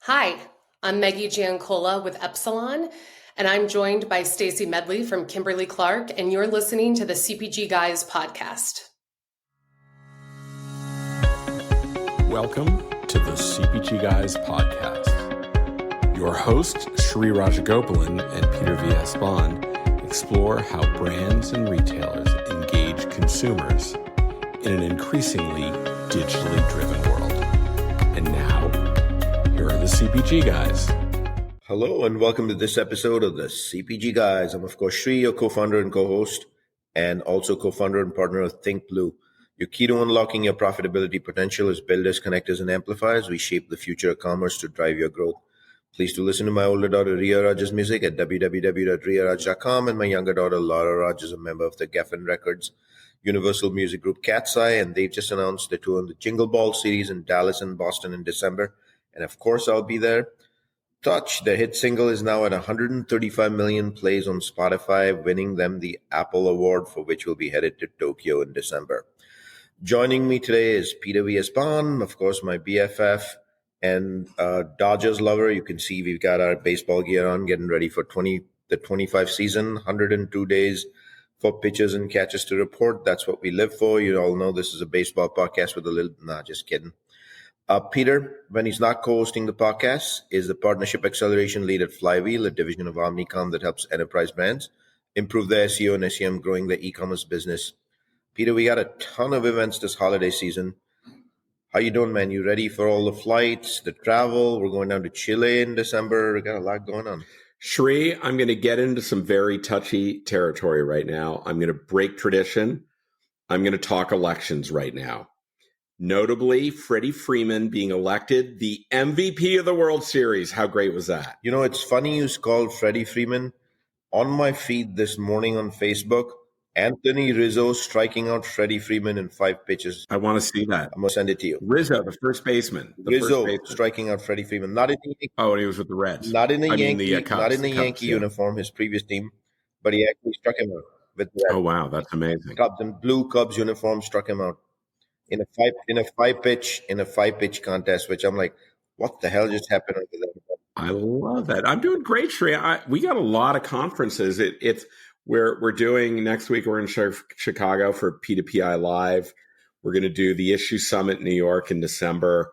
Hi, I'm Meggie Giancola with Epsilon, and I'm joined by Stacie Medley from Kimberly-Clark, and you're listening to the CPG Guys podcast. Welcome to the CPG Guys podcast. Your hosts, Sri Rajagopalan and Peter V. Espon, explore how brands and retailers engage consumers in an increasingly digitally driven world. And now, here are the CPG Guys. Hello and welcome to this episode of the CPG Guys. I'm of course Sri, your co-founder and co-host, and also co-founder and partner of Think Blue. Your key to unlocking your profitability potential is builders, connectors, and amplifiers. We shape the future of commerce to drive your growth. Please do listen to my older daughter Ria Raj's music at www.riaraj.com, and my younger daughter Laura Raj is a member of the Geffen Records Universal Music Group Cat's Eye, and they've just announced they're touring the Jingle Ball series in Dallas and Boston in December. And of course, I'll be there. Touch, their hit single, is now at 135 million plays on Spotify, winning them the Apple Award, for which will be headed to Tokyo in December. Joining me today is Peter V. Espon, of course, my BFF and Dodgers lover. You can see we've got our baseball gear on, getting ready for the 25 season, 102 days for pitchers and catchers to report. That's what we live for. You all know this is a baseball podcast with a little, just kidding. Peter, when he's not co-hosting the podcast, is the partnership acceleration lead at Flywheel, a division of Omnicom that helps enterprise brands improve their SEO and SEM, growing their e-commerce business. Peter, we got a ton of events this holiday season. How you doing, man? You ready for all the flights, the travel? We're going down to Chile in December. We got a lot going on. Sri, I'm going to get into some very touchy territory right now. I'm going to break tradition. I'm going to talk elections right now. Notably, Freddie Freeman being elected the MVP of the World Series. How great was that? You know, it's funny you called Freddie Freeman. On my feed this morning on Facebook, Anthony Rizzo striking out Freddie Freeman in 5 pitches. I want to see that. I'm going to send it to you. Rizzo, the first baseman. Striking out Freddie Freeman. Not in the when he was with the Reds. Not in the Yankee, Cubs, not in the Yankee uniform, his previous team, but he actually struck him out with the Reds. Oh, wow. That's amazing. Cubs and blue Cubs uniform struck him out in a five pitch contest, which I'm like, what the hell just happened over there? I love that. I'm doing great, Sri. We got a lot of conferences. We're doing next week. We're in Chicago for P2PI Live. We're going to do the Issue Summit in New York in December.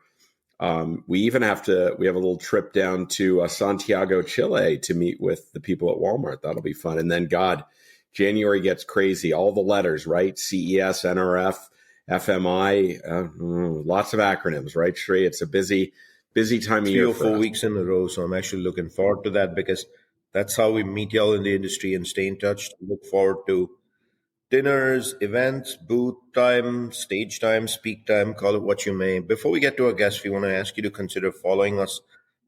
We have a little trip down to Santiago, Chile to meet with the people at Walmart. That'll be fun. And then January gets crazy. All the letters, right? CES, NRF, FMI, lots of acronyms, right, Sri? It's a busy time of year. 3 or 4 weeks in a row. So I'm actually looking forward to that, because that's how we meet y'all in the industry and stay in touch. Look forward to dinners, events, booth time, stage time, speak time, call it what you may. Before we get to our guests, we want to ask you to consider following us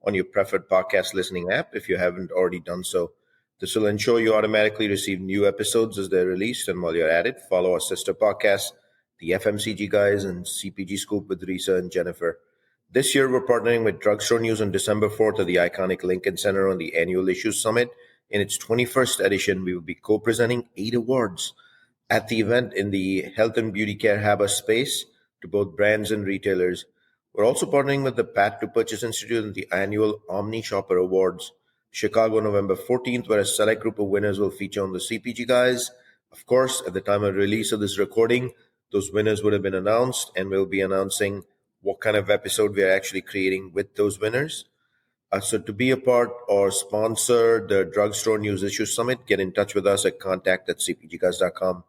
on your preferred podcast listening app if you haven't already done so. This will ensure you automatically receive new episodes as they're released. And while you're at it, follow our sister podcasts, the FMCG Guys and CPG Scoop with Risa and Jennifer. This year, we're partnering with Drugstore News on December 4th at the iconic Lincoln Center on the annual Issues Summit. In its 21st edition, we will be co-presenting 8 awards at the event in the health and beauty care HABA space to both brands and retailers. We're also partnering with the Path to Purchase Institute and the annual Omni Shopper Awards, Chicago, November 14th, where a select group of winners will feature on the CPG Guys. Of course, at the time of release of this recording, those winners would have been announced, and we'll be announcing what kind of episode we are actually creating with those winners. So to be a part or sponsor the Drugstore News Issue Summit, get in touch with us at contact@cpgguys.com.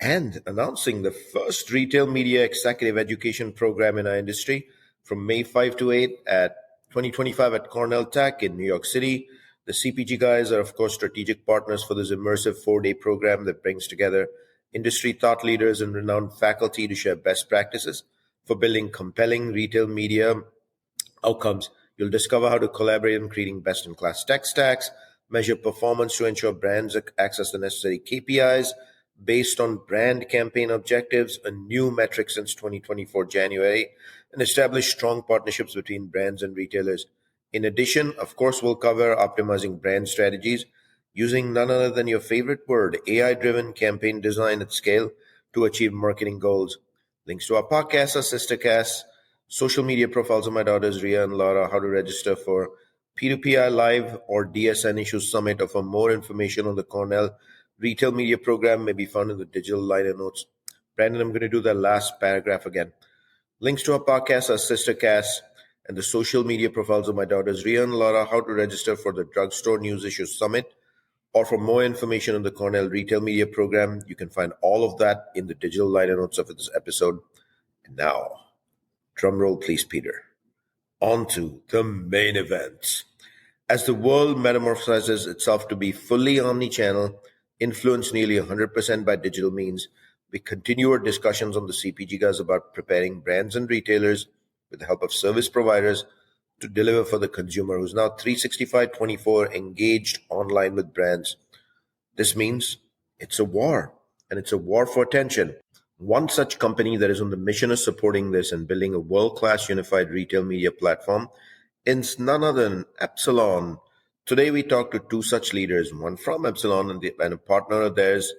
And announcing the first retail media executive education program in our industry from May 5 to 8 at 2025 at Cornell Tech in New York City. The CPG Guys are, of course, strategic partners for this immersive 4-day program that brings together industry thought leaders and renowned faculty to share best practices for building compelling retail media outcomes. You'll discover how to collaborate in creating best-in-class tech stacks, measure performance to ensure brands access the necessary KPIs based on brand campaign objectives, a new metric since 2024 January, and establish strong partnerships between brands and retailers. In addition, of course, we'll cover optimizing brand strategies using none other than your favorite word, AI-driven campaign design at scale to achieve marketing goals. Links to our podcast are sistercasts, social media profiles of my daughters, Ria and Laura, how to register for P2PI Live or DSN Issues Summit, or for more information on the Cornell Retail Media Program may be found in the digital liner notes. Brandon, I'm going to do that last paragraph again. Links to our podcast, our sister cast, and the social media profiles of my daughters, Ria and Laura, how to register for the Drugstore News Issues Summit, or for more information on the Cornell Retail Media Program. You can find all of that in the digital liner notes of this episode. And now, drumroll please, Peter. On to the main event. As the world metamorphosizes itself to be fully omni-channel, influenced nearly 100% by digital means, we continue our discussions on the CPG Guys about preparing brands and retailers with the help of service providers to deliver for the consumer who's now 365/24 engaged online with brands. This means it's a war, and it's a war for attention. One such company that is on the mission of supporting this and building a world-class unified retail media platform is none other than Epsilon. Today we talk to two such leaders, one from Epsilon and a partner of theirs,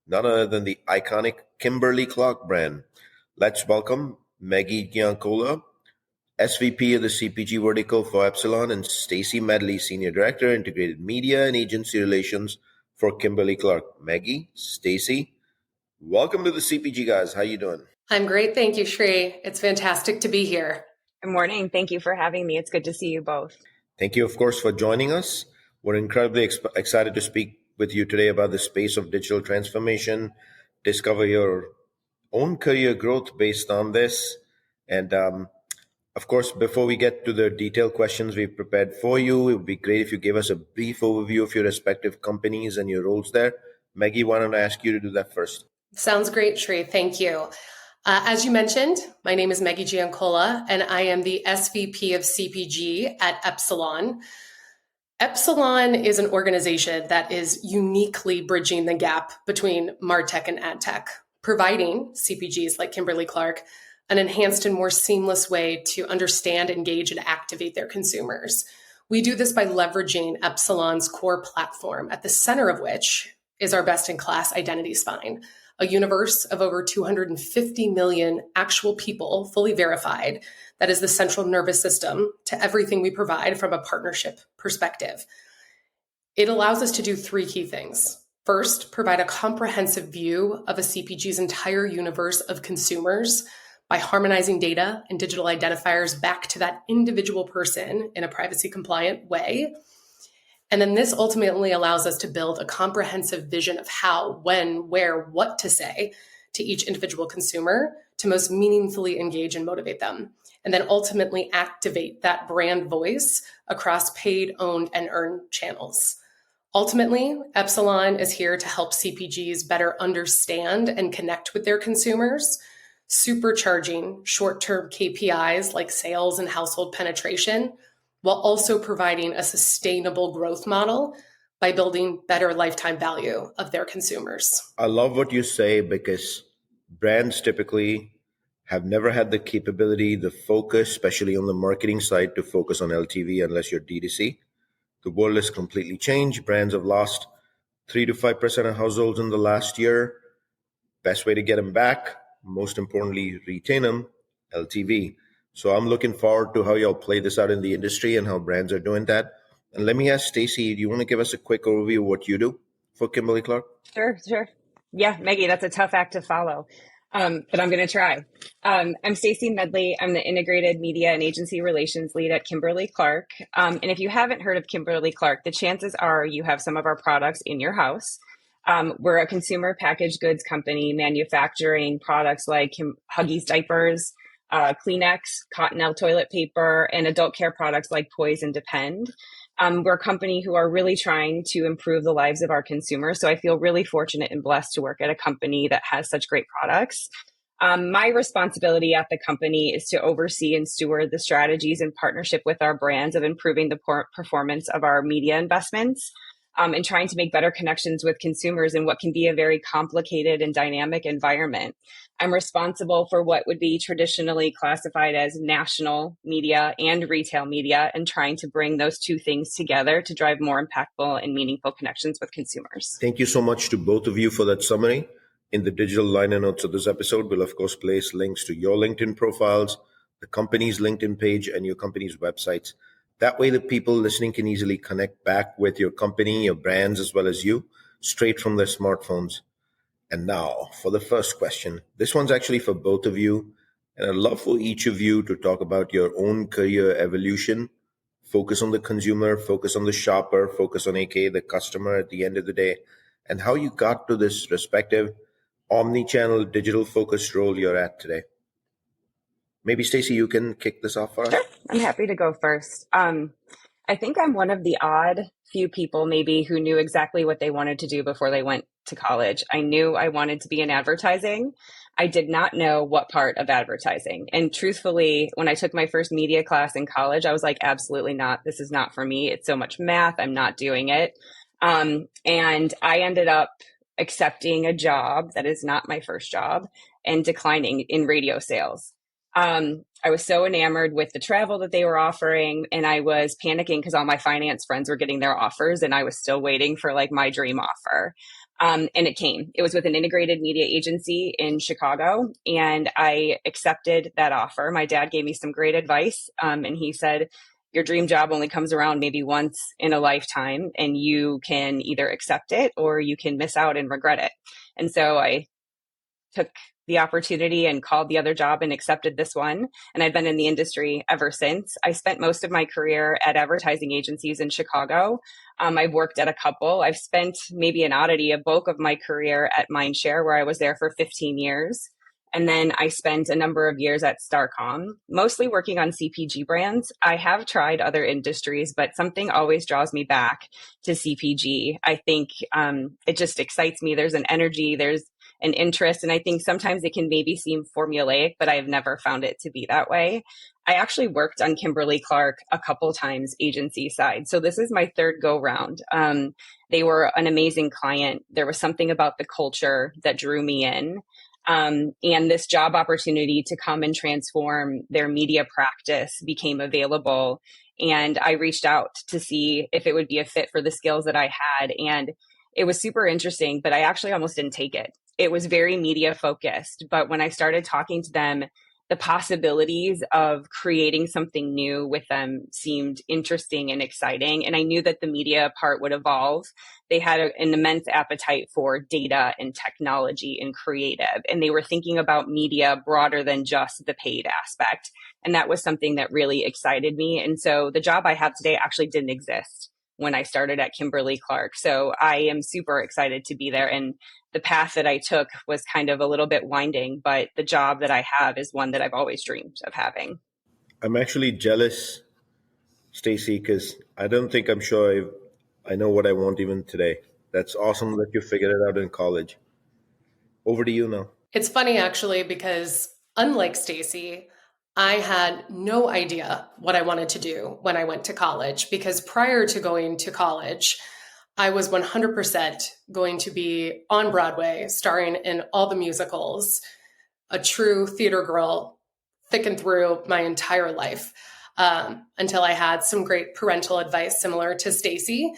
none other than the iconic Kimberly-Clark brand. Let's welcome Meggie Giancola, SVP of the CPG vertical for Epsilon, and Stacie Medley, Senior Director, Integrated Media and Agency Relations for Kimberly-Clark. Meggie, Stacie, welcome to the CPG Guys. How you doing? I'm great. Thank you, Shri. It's fantastic to be here. Good morning. Thank you for having me. It's good to see you both. Thank you, of course, for joining us. We're incredibly excited to speak with you today about the space of digital transformation, discover your own career growth based on this. And of course, before we get to the detailed questions we've prepared for you, it would be great if you gave us a brief overview of your respective companies and your roles there. Meggie, why don't I ask you to do that first? Sounds great, Shri. Thank you. As you mentioned, my name is Meggie Giancola, and I am the SVP of CPG at Epsilon. Epsilon is an organization that is uniquely bridging the gap between MarTech and AdTech, providing CPGs like Kimberly-Clark an enhanced and more seamless way to understand, engage, and activate their consumers. We do this by leveraging Epsilon's core platform, at the center of which is our best-in-class identity spine, a universe of over 250 million actual people, fully verified, that is the central nervous system to everything we provide from a partnership perspective. It allows us to do three key things. First, provide a comprehensive view of a CPG's entire universe of consumers by harmonizing data and digital identifiers back to that individual person in a privacy-compliant way. And then this ultimately allows us to build a comprehensive vision of how, when, where, what to say to each individual consumer to most meaningfully engage and motivate them, and then ultimately activate that brand voice across paid, owned, and earned channels. Ultimately, Epsilon is here to help CPGs better understand and connect with their consumers, supercharging short-term KPIs like sales and household penetration, while also providing a sustainable growth model by building better lifetime value of their consumers. I love what you say, because brands typically have never had the capability, the focus, especially on the marketing side, to focus on LTV unless you're D2C. The world has completely changed. Brands have lost 3 to 5% of households in the last year. Best way to get them back, most importantly, retain them, LTV. So I'm looking forward to how y'all play this out in the industry and how brands are doing that. And let me ask Stacie, do you want to give us a quick overview of what you do for Kimberly-Clark? Sure. Yeah, Meggie, that's a tough act to follow, but I'm going to try. I'm Stacie Medley. I'm the Integrated Media and Agency Relations Lead at Kimberly-Clark. And if you haven't heard of Kimberly-Clark, the chances are you have some of our products in your house. We're a consumer packaged goods company manufacturing products like Huggies diapers, Kleenex, Cottonelle toilet paper, and adult care products like Poise and Depend. We're a company who are really trying to improve the lives of our consumers. So I feel really fortunate and blessed to work at a company that has such great products. My responsibility at the company is to oversee and steward the strategies in partnership with our brands of improving the performance of our media investments. And trying to make better connections with consumers in what can be a very complicated and dynamic environment. I'm responsible for what would be traditionally classified as national media and retail media, and trying to bring those two things together to drive more impactful and meaningful connections with consumers. Thank you so much to both of you for that summary. In the digital liner notes of this episode, we'll of course place links to your LinkedIn profiles, the company's LinkedIn page and your company's websites. That way, the people listening can easily connect back with your company, your brands, as well as you, straight from their smartphones. And now for the first question. This one's actually for both of you. And I'd love for each of you to talk about your own career evolution. Focus on the consumer, focus on the shopper, focus on AKA the customer at the end of the day, and how you got to this respective omni-channel digital focused role you're at today. Maybe Stacie, you can kick this off for us. Sure, I'm happy to go first. I think I'm one of the odd few people maybe who knew exactly what they wanted to do before they went to college. I knew I wanted to be in advertising. I did not know what part of advertising. And truthfully, when I took my first media class in college, I was like, absolutely not. This is not for me. It's so much math. I'm not doing it. And I ended up accepting a job that is not my first job and declining in radio sales. I was so enamored with the travel that they were offering, and I was panicking because all my finance friends were getting their offers and I was still waiting for like my dream offer. And it came. It was with an integrated media agency in Chicago, and I accepted that offer. My dad gave me some great advice, and he said, your dream job only comes around maybe once in a lifetime, and you can either accept it or you can miss out and regret it. And so I took the opportunity and called the other job and accepted this one. And I've been in the industry ever since. I spent most of my career at advertising agencies in Chicago. I've worked at a couple. I've spent maybe an oddity, a bulk of my career at Mindshare, where I was there for 15 years. And then I spent a number of years at Starcom, mostly working on CPG brands. I have tried other industries, but something always draws me back to CPG. I think it just excites me. There's an energy, there's an interest. And I think sometimes it can maybe seem formulaic, but I've never found it to be that way. I actually worked on Kimberly-Clark a couple times agency side. So this is my third go round. They were an amazing client. There was something about the culture that drew me in. And this job opportunity to come and transform their media practice became available. And I reached out to see if it would be a fit for the skills that I had. And it was super interesting, but I actually almost didn't take it. It was very media focused. But when I started talking to them, the possibilities of creating something new with them seemed interesting and exciting. And I knew that the media part would evolve. They had an immense appetite for data and technology and creative. And they were thinking about media broader than just the paid aspect. And that was something that really excited me. And so the job I have today actually didn't exist when I started at Kimberly-Clark. So I am super excited to be there. And the path that I took was kind of a little bit winding, but the job that I have is one that I've always dreamed of having. I'm actually jealous, Stacie, because I don't think I'm sure I know what I want even today. That's awesome that you figured it out in college. Over to you now. It's funny, actually, because unlike Stacie, I had no idea what I wanted to do when I went to college, because prior to going to college, I was 100% going to be on Broadway, starring in all the musicals, a true theater girl, thick and through my entire life, until I had some great parental advice similar to Stacie,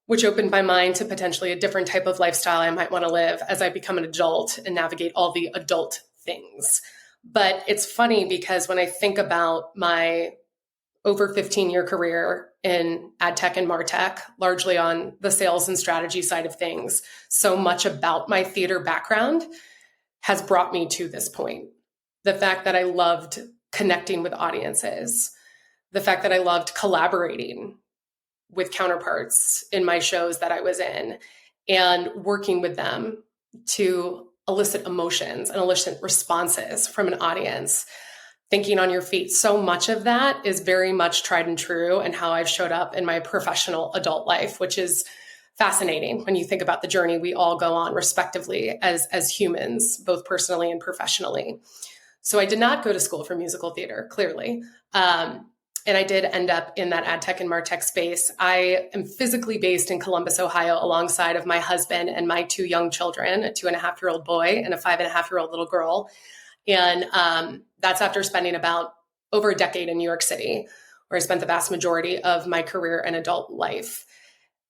which opened my mind to potentially a different type of lifestyle I might want to live as I become an adult and navigate all the adult things. But it's funny because when I think about my over 15-year career in ad tech and martech, largely on the sales and strategy side of things, so much about my theater background has brought me to this point. The fact that I loved connecting with audiences, the fact that I loved collaborating with counterparts in my shows that I was in and working with them to elicit emotions and elicit responses from an audience. Thinking on your feet. So much of that is very much tried and true and how I've showed up in my professional adult life, which is fascinating when you think about the journey we all go on respectively as humans, both personally and professionally. So I did not go to school for musical theater, clearly. And I did end up in that ad tech and martech space. I am physically based in Columbus, Ohio, alongside of my husband and my two young children, a 2.5-year-old boy and a 5.5-year-old little girl. And that's after spending about over a decade in New York City, where I spent the vast majority of my career and adult life.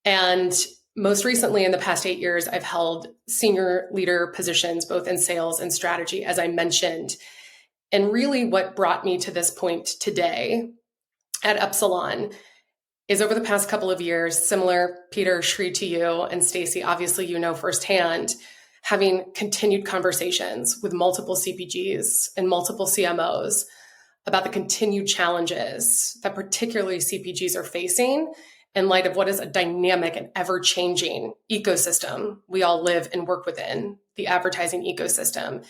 And most recently, in the past 8 years, I've held senior leader positions, both in sales and strategy, as I mentioned. And really what brought me to this point today at Epsilon is over the past couple of years, similar, Peter, Shri, to you, and Stacie, obviously you know firsthand, having continued conversations with multiple CPGs and multiple CMOs about the continued challenges that particularly CPGs are facing in light of what is a dynamic and ever-changing ecosystem we all live and work within, the advertising ecosystem,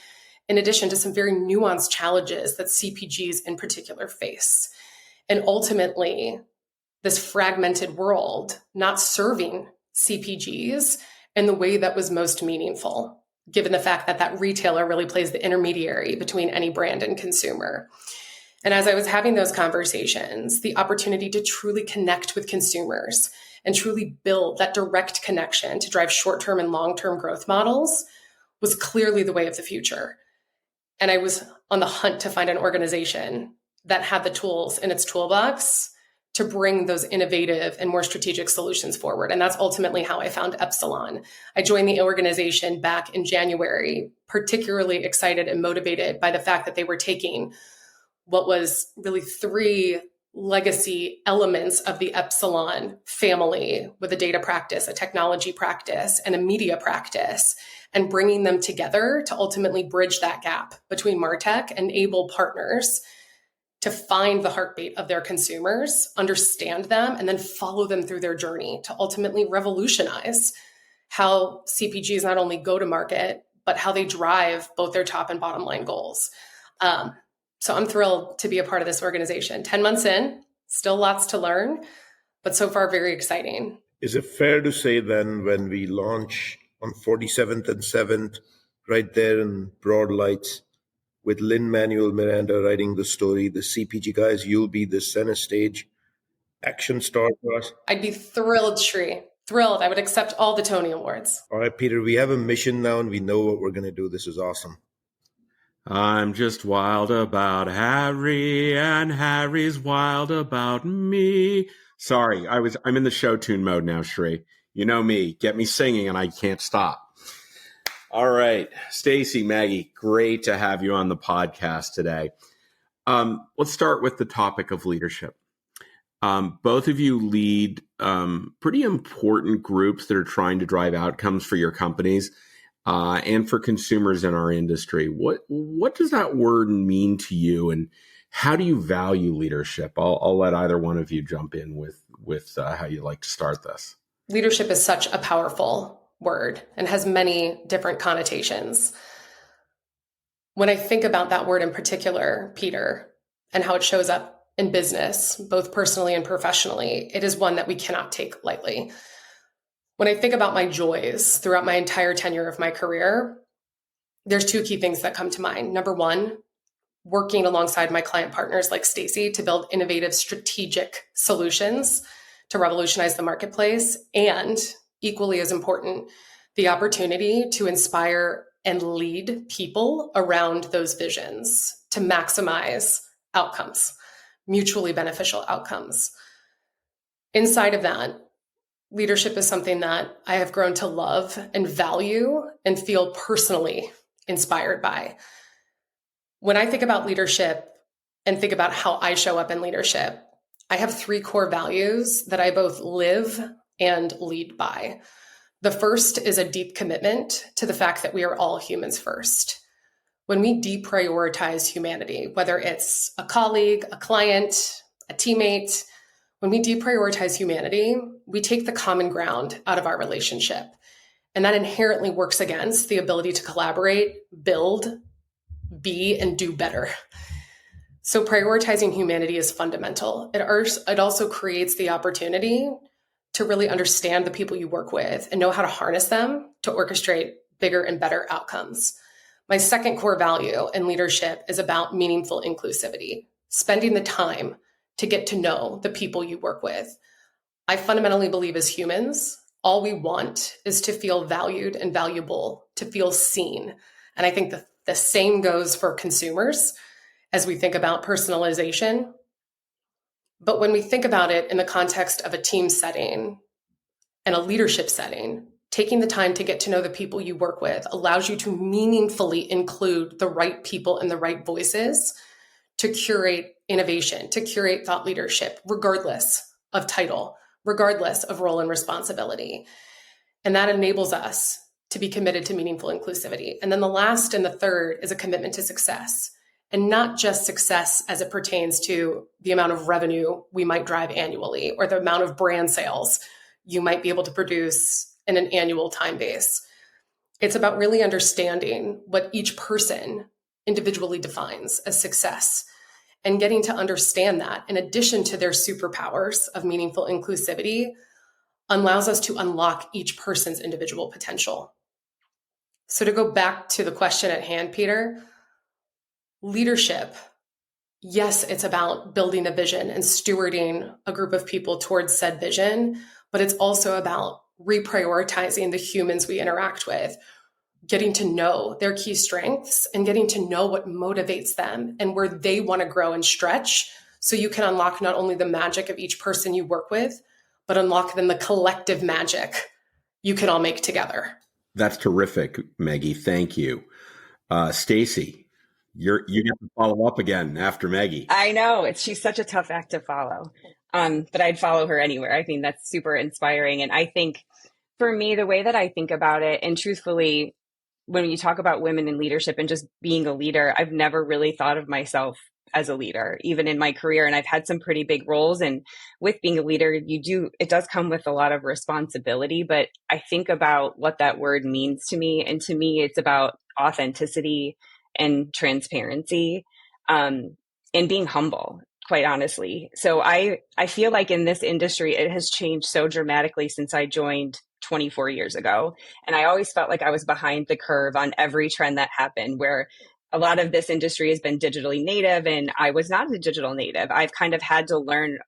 in addition to some very nuanced challenges that CPGs in particular face. And ultimately, this fragmented world not serving CPGs in the way that was most meaningful, given the fact that that retailer really plays the intermediary between any brand and consumer. And as I was having those conversations, the opportunity to truly connect with consumers and truly build that direct connection to drive short-term and long-term growth models was clearly the way of the future. And I was on the hunt to find an organization that had the tools in its toolbox to bring those innovative and more strategic solutions forward. And that's ultimately how I found Epsilon. I joined the organization back in January, particularly excited and motivated by the fact that they were taking what was really 3 legacy elements of the Epsilon family with a data practice, a technology practice, and a media practice, and bringing them together to ultimately bridge that gap between MarTech and enable partners to find the heartbeat of their consumers, understand them, and then follow them through their journey to ultimately revolutionize how CPGs not only go to market, but how they drive both their top and bottom line goals. So I'm thrilled to be a part of this organization. 10 months in, still lots to learn, but so far very exciting. Is it fair to say then when we launch on 47th and 7th, right there in broad lights, with Lin-Manuel Miranda writing the story, the CPG guys, you'll be the center stage action star for us? I'd be thrilled, Shri. Thrilled. I would accept all the Tony Awards. All right, Peter, we have a mission now and we know what we're going to do. This is awesome. I'm just wild about Harry, and Harry's wild about me. Sorry, I'm in the show tune mode now, Shri. You know me. Get me singing and I can't stop. All right, Stacie, Meggie, great to have you on the podcast today. Let's start with the topic of leadership. Both of you lead pretty important groups that are trying to drive outcomes for your companies and for consumers in our industry. What does that word mean to you, and how do you value leadership? I'll let either one of you jump in with how you like to start this. Leadership is such a powerful word and has many different connotations. When I think about that word in particular, Peter, and how it shows up in business, both personally and professionally, it is one that we cannot take lightly. When I think about my joys throughout my entire tenure of my career, there's 2 key things that come to mind. Number 1, working alongside my client partners like Stacie to build innovative strategic solutions to revolutionize the marketplace, and equally as important, the opportunity to inspire and lead people around those visions to maximize outcomes, mutually beneficial outcomes. Inside of that, leadership is something that I have grown to love and value and feel personally inspired by. When I think about leadership and think about how I show up in leadership, I have 3 core values that I both live and lead by. The first is a deep commitment to the fact that we are all humans first. When we deprioritize humanity, whether it's a colleague, a client, a teammate, when we deprioritize humanity, we take the common ground out of our relationship. And that inherently works against the ability to collaborate, build, be, and do better. So prioritizing humanity is fundamental. It also creates the opportunity to really understand the people you work with and know how to harness them to orchestrate bigger and better outcomes. My second core value in leadership is about meaningful inclusivity, spending the time to get to know the people you work with. I fundamentally believe as humans, all we want is to feel valued and valuable, to feel seen. And I think the same goes for consumers as we think about personalization. But when we think about it in the context of a team setting and a leadership setting, taking the time to get to know the people you work with allows you to meaningfully include the right people and the right voices to curate innovation, to curate thought leadership, regardless of title, regardless of role and responsibility. And that enables us to be committed to meaningful inclusivity. And then the last and the third is a commitment to success, and not just success as it pertains to the amount of revenue we might drive annually or the amount of brand sales you might be able to produce in an annual time base. It's about really understanding what each person individually defines as success and getting to understand that, in addition to their superpowers of meaningful inclusivity, allows us to unlock each person's individual potential. So to go back to the question at hand, Peter, leadership, yes, it's about building a vision and stewarding a group of people towards said vision, but it's also about reprioritizing the humans we interact with, getting to know their key strengths and getting to know what motivates them and where they want to grow and stretch, so you can unlock not only the magic of each person you work with, but unlock then the collective magic you can all make together. That's terrific, Meggie. Thank you. Stacie, you have to follow up again after Meggie. I know, she's such a tough act to follow, but I'd follow her anywhere. I think that's super inspiring. And I think for me, the way that I think about it, and truthfully, when you talk about women in leadership and just being a leader, I've never really thought of myself as a leader, even in my career. And I've had some pretty big roles. And with being a leader, it does come with a lot of responsibility. But I think about what that word means to me. And to me, it's about authenticity and transparency, and being humble, quite honestly. So I feel like in this industry, it has changed so dramatically since I joined 24 years ago. And I always felt like I was behind the curve on every trend that happened, where a lot of this industry has been digitally native and I was not a digital native. I've kind of had to learn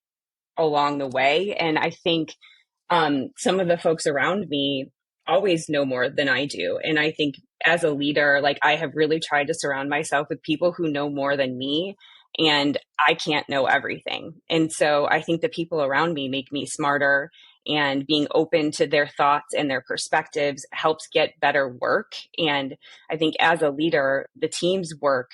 along the way. And I think some of the folks around me always know more than I do. And I think as a leader, like, I have really tried to surround myself with people who know more than me, and I can't know everything. And so I think the people around me make me smarter, and being open to their thoughts and their perspectives helps get better work. And I think as a leader, the team's work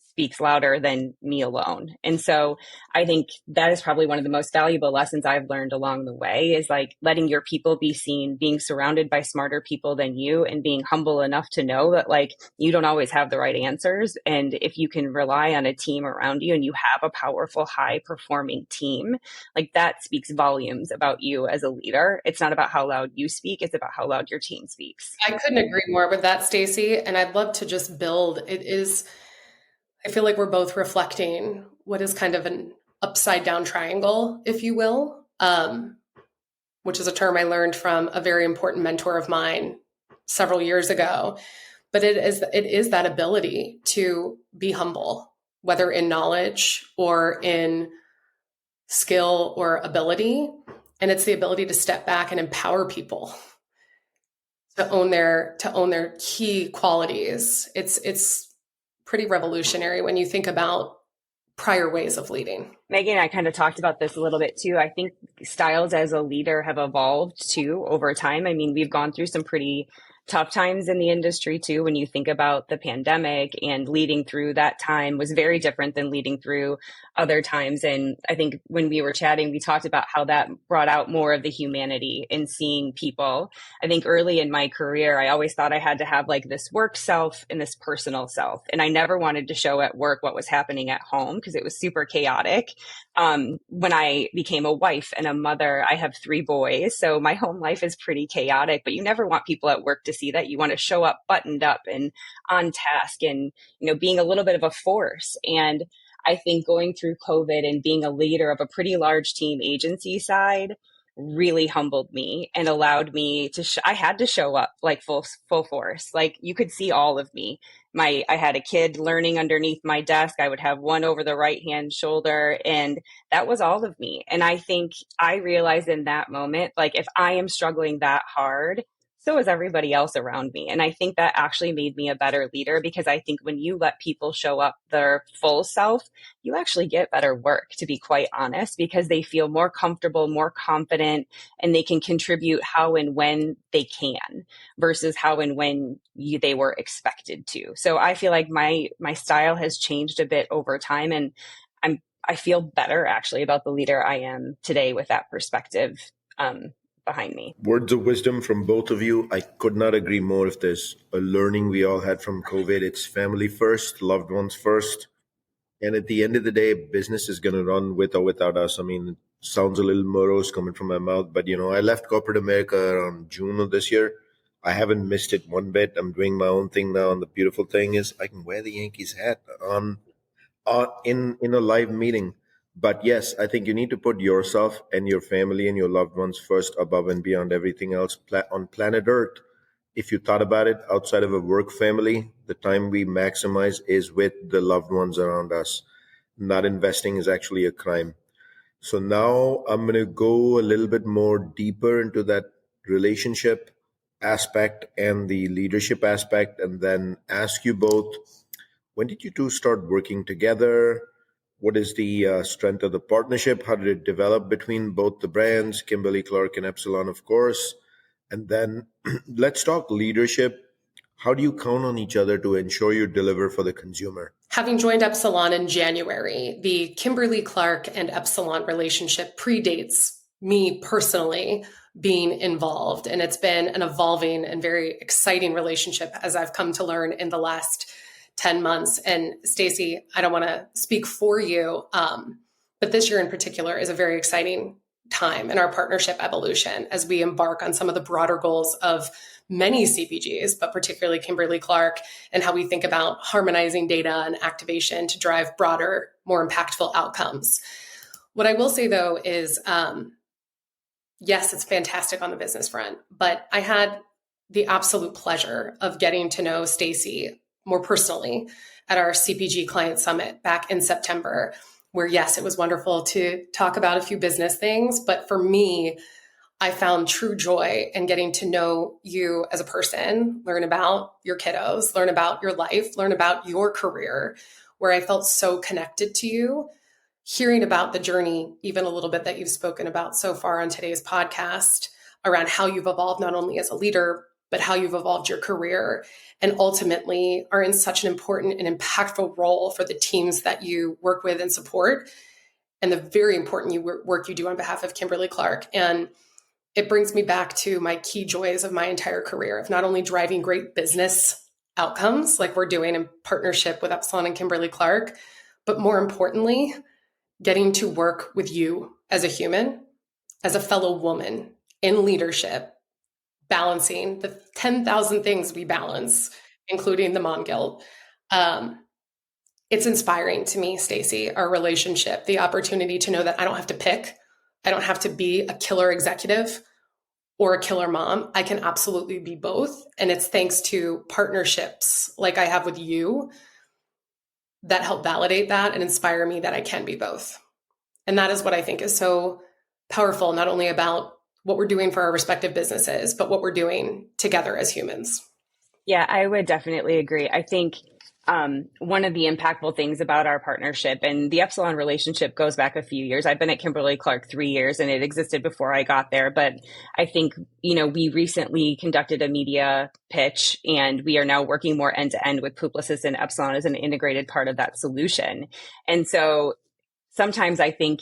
speaks louder than me alone. And so I think that is probably one of the most valuable lessons I've learned along the way, is like letting your people be seen, being surrounded by smarter people than you, and being humble enough to know that like you don't always have the right answers. And if you can rely on a team around you and you have a powerful, high performing team, like that speaks volumes about you as a leader. It's not about how loud you speak, it's about how loud your team speaks. I couldn't agree more with that, Stacie. And I'd love to just build. I feel like we're both reflecting what is kind of an upside down triangle, if you will, which is a term I learned from a very important mentor of mine several years ago. But it is that ability to be humble, whether in knowledge or in skill or ability. And it's the ability to step back and empower people to own their key qualities. It's pretty revolutionary when you think about prior ways of leading. Meggie and I kind of talked about this a little bit too. I think styles as a leader have evolved too over time. I mean, we've gone through some pretty tough times in the industry too. When you think about the pandemic, and leading through that time was very different than leading through other times. And I think when we were chatting, we talked about how that brought out more of the humanity in seeing people. I think early in my career, I always thought I had to have like this work self and this personal self. And I never wanted to show at work what was happening at home because it was super chaotic. When I became a wife and a mother, I have 3 boys. So my home life is pretty chaotic, but you never want people at work to see that. You want to show up buttoned up and on task and, being a little bit of a force. And I think going through COVID and being a leader of a pretty large team agency side really humbled me and allowed me to, I had to show up like full force. Like you could see all of me. I had a kid learning underneath my desk. I would have one over the right hand shoulder, and that was all of me. And I think I realized in that moment, like if I am struggling that hard, so was everybody else around me. And I think that actually made me a better leader, because I think when you let people show up their full self, you actually get better work, to be quite honest, because they feel more comfortable, more confident, and they can contribute how and when they can versus how and when they were expected to. So I feel like my style has changed a bit over time, and I feel better actually about the leader I am today with that perspective behind me. Words of wisdom from both of you. I could not agree more. If there's a learning we all had from COVID, it's family first, loved ones first. And at the end of the day, business is going to run with or without us. I mean, it sounds a little morose coming from my mouth, but I left corporate America around June of this year. I haven't missed it one bit. I'm doing my own thing now. And the beautiful thing is I can wear the Yankees hat in a live meeting. But yes, I think you need to put yourself and your family and your loved ones first, above and beyond everything else on planet Earth. If you thought about it, outside of a work family, the time we maximize is with the loved ones around us. Not investing is actually a crime. So now I'm going to go a little bit more deeper into that relationship aspect and the leadership aspect, and then ask you both, when did you two start working together? What is the strength of the partnership? How did it develop between both the brands, Kimberly-Clark and Epsilon, of course? And then let's talk leadership. How do you count on each other to ensure you deliver for the consumer? Having joined Epsilon in January, the Kimberly-Clark and Epsilon relationship predates me personally being involved. And it's been an evolving and very exciting relationship, as I've come to learn in the last 10 months. And Stacie, I don't want to speak for you, but this year in particular is a very exciting time in our partnership evolution as we embark on some of the broader goals of many CPGs, but particularly Kimberly-Clark, and how we think about harmonizing data and activation to drive broader, more impactful outcomes. What I will say, though, is yes, it's fantastic on the business front, but I had the absolute pleasure of getting to know Stacie more personally at our CPG Client Summit back in September, where, yes, it was wonderful to talk about a few business things. But for me, I found true joy in getting to know you as a person, learn about your kiddos, learn about your life, learn about your career, where I felt so connected to you, hearing about the journey, even a little bit that you've spoken about so far on today's podcast, around how you've evolved not only as a leader, but how you've evolved your career, and ultimately are in such an important and impactful role for the teams that you work with and support, and the very important work you do on behalf of Kimberly-Clark. And it brings me back to my key joys of my entire career, of not only driving great business outcomes like we're doing in partnership with Epsilon and Kimberly-Clark, but more importantly, getting to work with you as a human, as a fellow woman in leadership, balancing the 10,000 things we balance, including the mom guilt. It's inspiring to me, Stacie, our relationship, the opportunity to know that I don't have to pick. I don't have to be a killer executive or a killer mom. I can absolutely be both. And it's thanks to partnerships like I have with you that help validate that and inspire me that I can be both. And that is what I think is so powerful, not only about what we're doing for our respective businesses, but what we're doing together as humans. Yeah, I would definitely agree. I think one of the impactful things about our partnership, and the Epsilon relationship goes back a few years. I've been at Kimberly-Clark 3 years, and it existed before I got there. But I think, we recently conducted a media pitch, and we are now working more end to end with Publicis and Epsilon as an integrated part of that solution. And so sometimes I think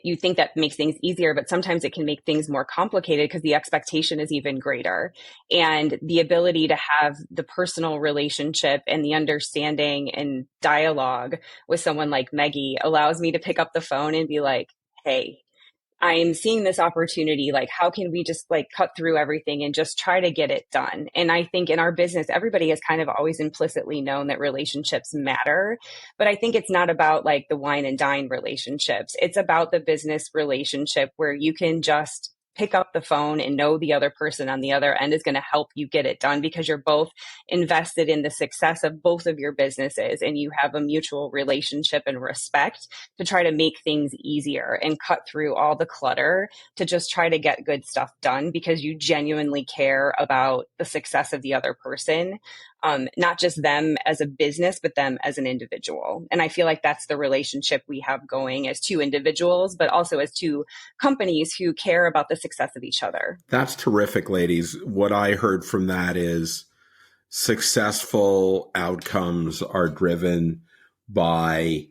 you think that makes things easier, but sometimes it can make things more complicated because the expectation is even greater. And the ability to have the personal relationship and the understanding and dialogue with someone like Meggie allows me to pick up the phone and be like, hey, I'm seeing this opportunity. Like, how can we just cut through everything and just try to get it done? And I think in our business, everybody has kind of always implicitly known that relationships matter. But I think it's not about the wine and dine relationships. It's about the business relationship where you can just pick up the phone and know the other person on the other end is going to help you get it done, because you're both invested in the success of both of your businesses and you have a mutual relationship and respect to try to make things easier and cut through all the clutter to just try to get good stuff done because you genuinely care about the success of the other person. Not just them as a business, but them as an individual. And I feel like that's the relationship we have going as two individuals, but also as two companies who care about the success of each other. That's terrific, ladies. What I heard from that is successful outcomes are driven by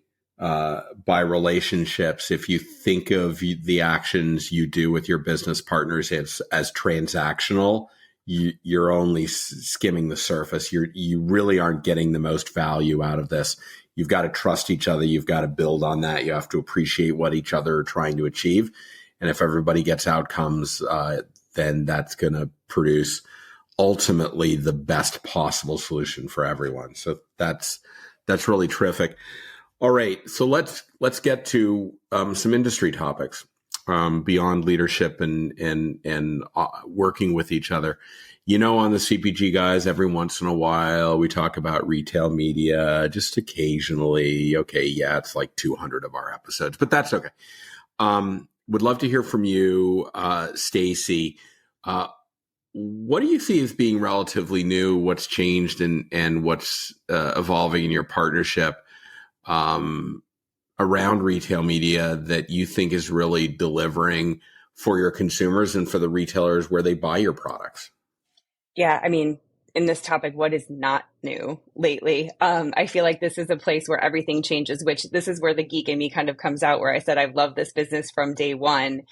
relationships. If you think of the actions you do with your business partners as transactional, you're only skimming the surface. You really aren't getting the most value out of this. You've got to trust each other. You've got to build on that. You have to appreciate what each other are trying to achieve. And if everybody gets outcomes, then that's going to produce ultimately the best possible solution for everyone. So that's really terrific. All right, so let's get to some industry topics beyond leadership and working with each other. You know, on the CPG guys, every once in a while we talk about retail media, just occasionally. Okay, yeah, it's like 200 of our episodes, but that's okay. Would love to hear from you, Stacie. What do you see as being relatively new? What's changed and what's evolving in your partnership around retail media that you think is really delivering for your consumers and for the retailers where they buy your products? Yeah, I mean, in this topic, what is not new lately? I feel like this is a place where everything changes, which this is where the geek in me kind of comes out, where I said I've loved this business from day one.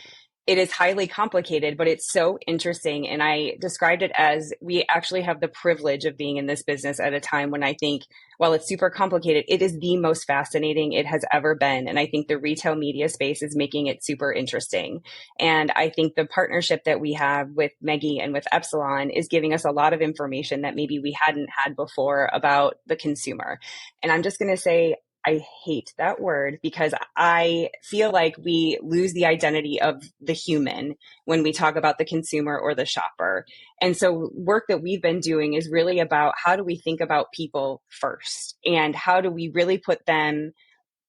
It is highly complicated, but it's so interesting. And I described it as we actually have the privilege of being in this business at a time when I think, while it's super complicated, it is the most fascinating it has ever been. And I think the retail media space is making it super interesting. And I think the partnership that we have with Meggie and with Epsilon is giving us a lot of information that maybe we hadn't had before about the consumer. And I'm just going to say, I hate that word because I feel like we lose the identity of the human when we talk about the consumer or the shopper. And so work that we've been doing is really about how do we think about people first and how do we really put them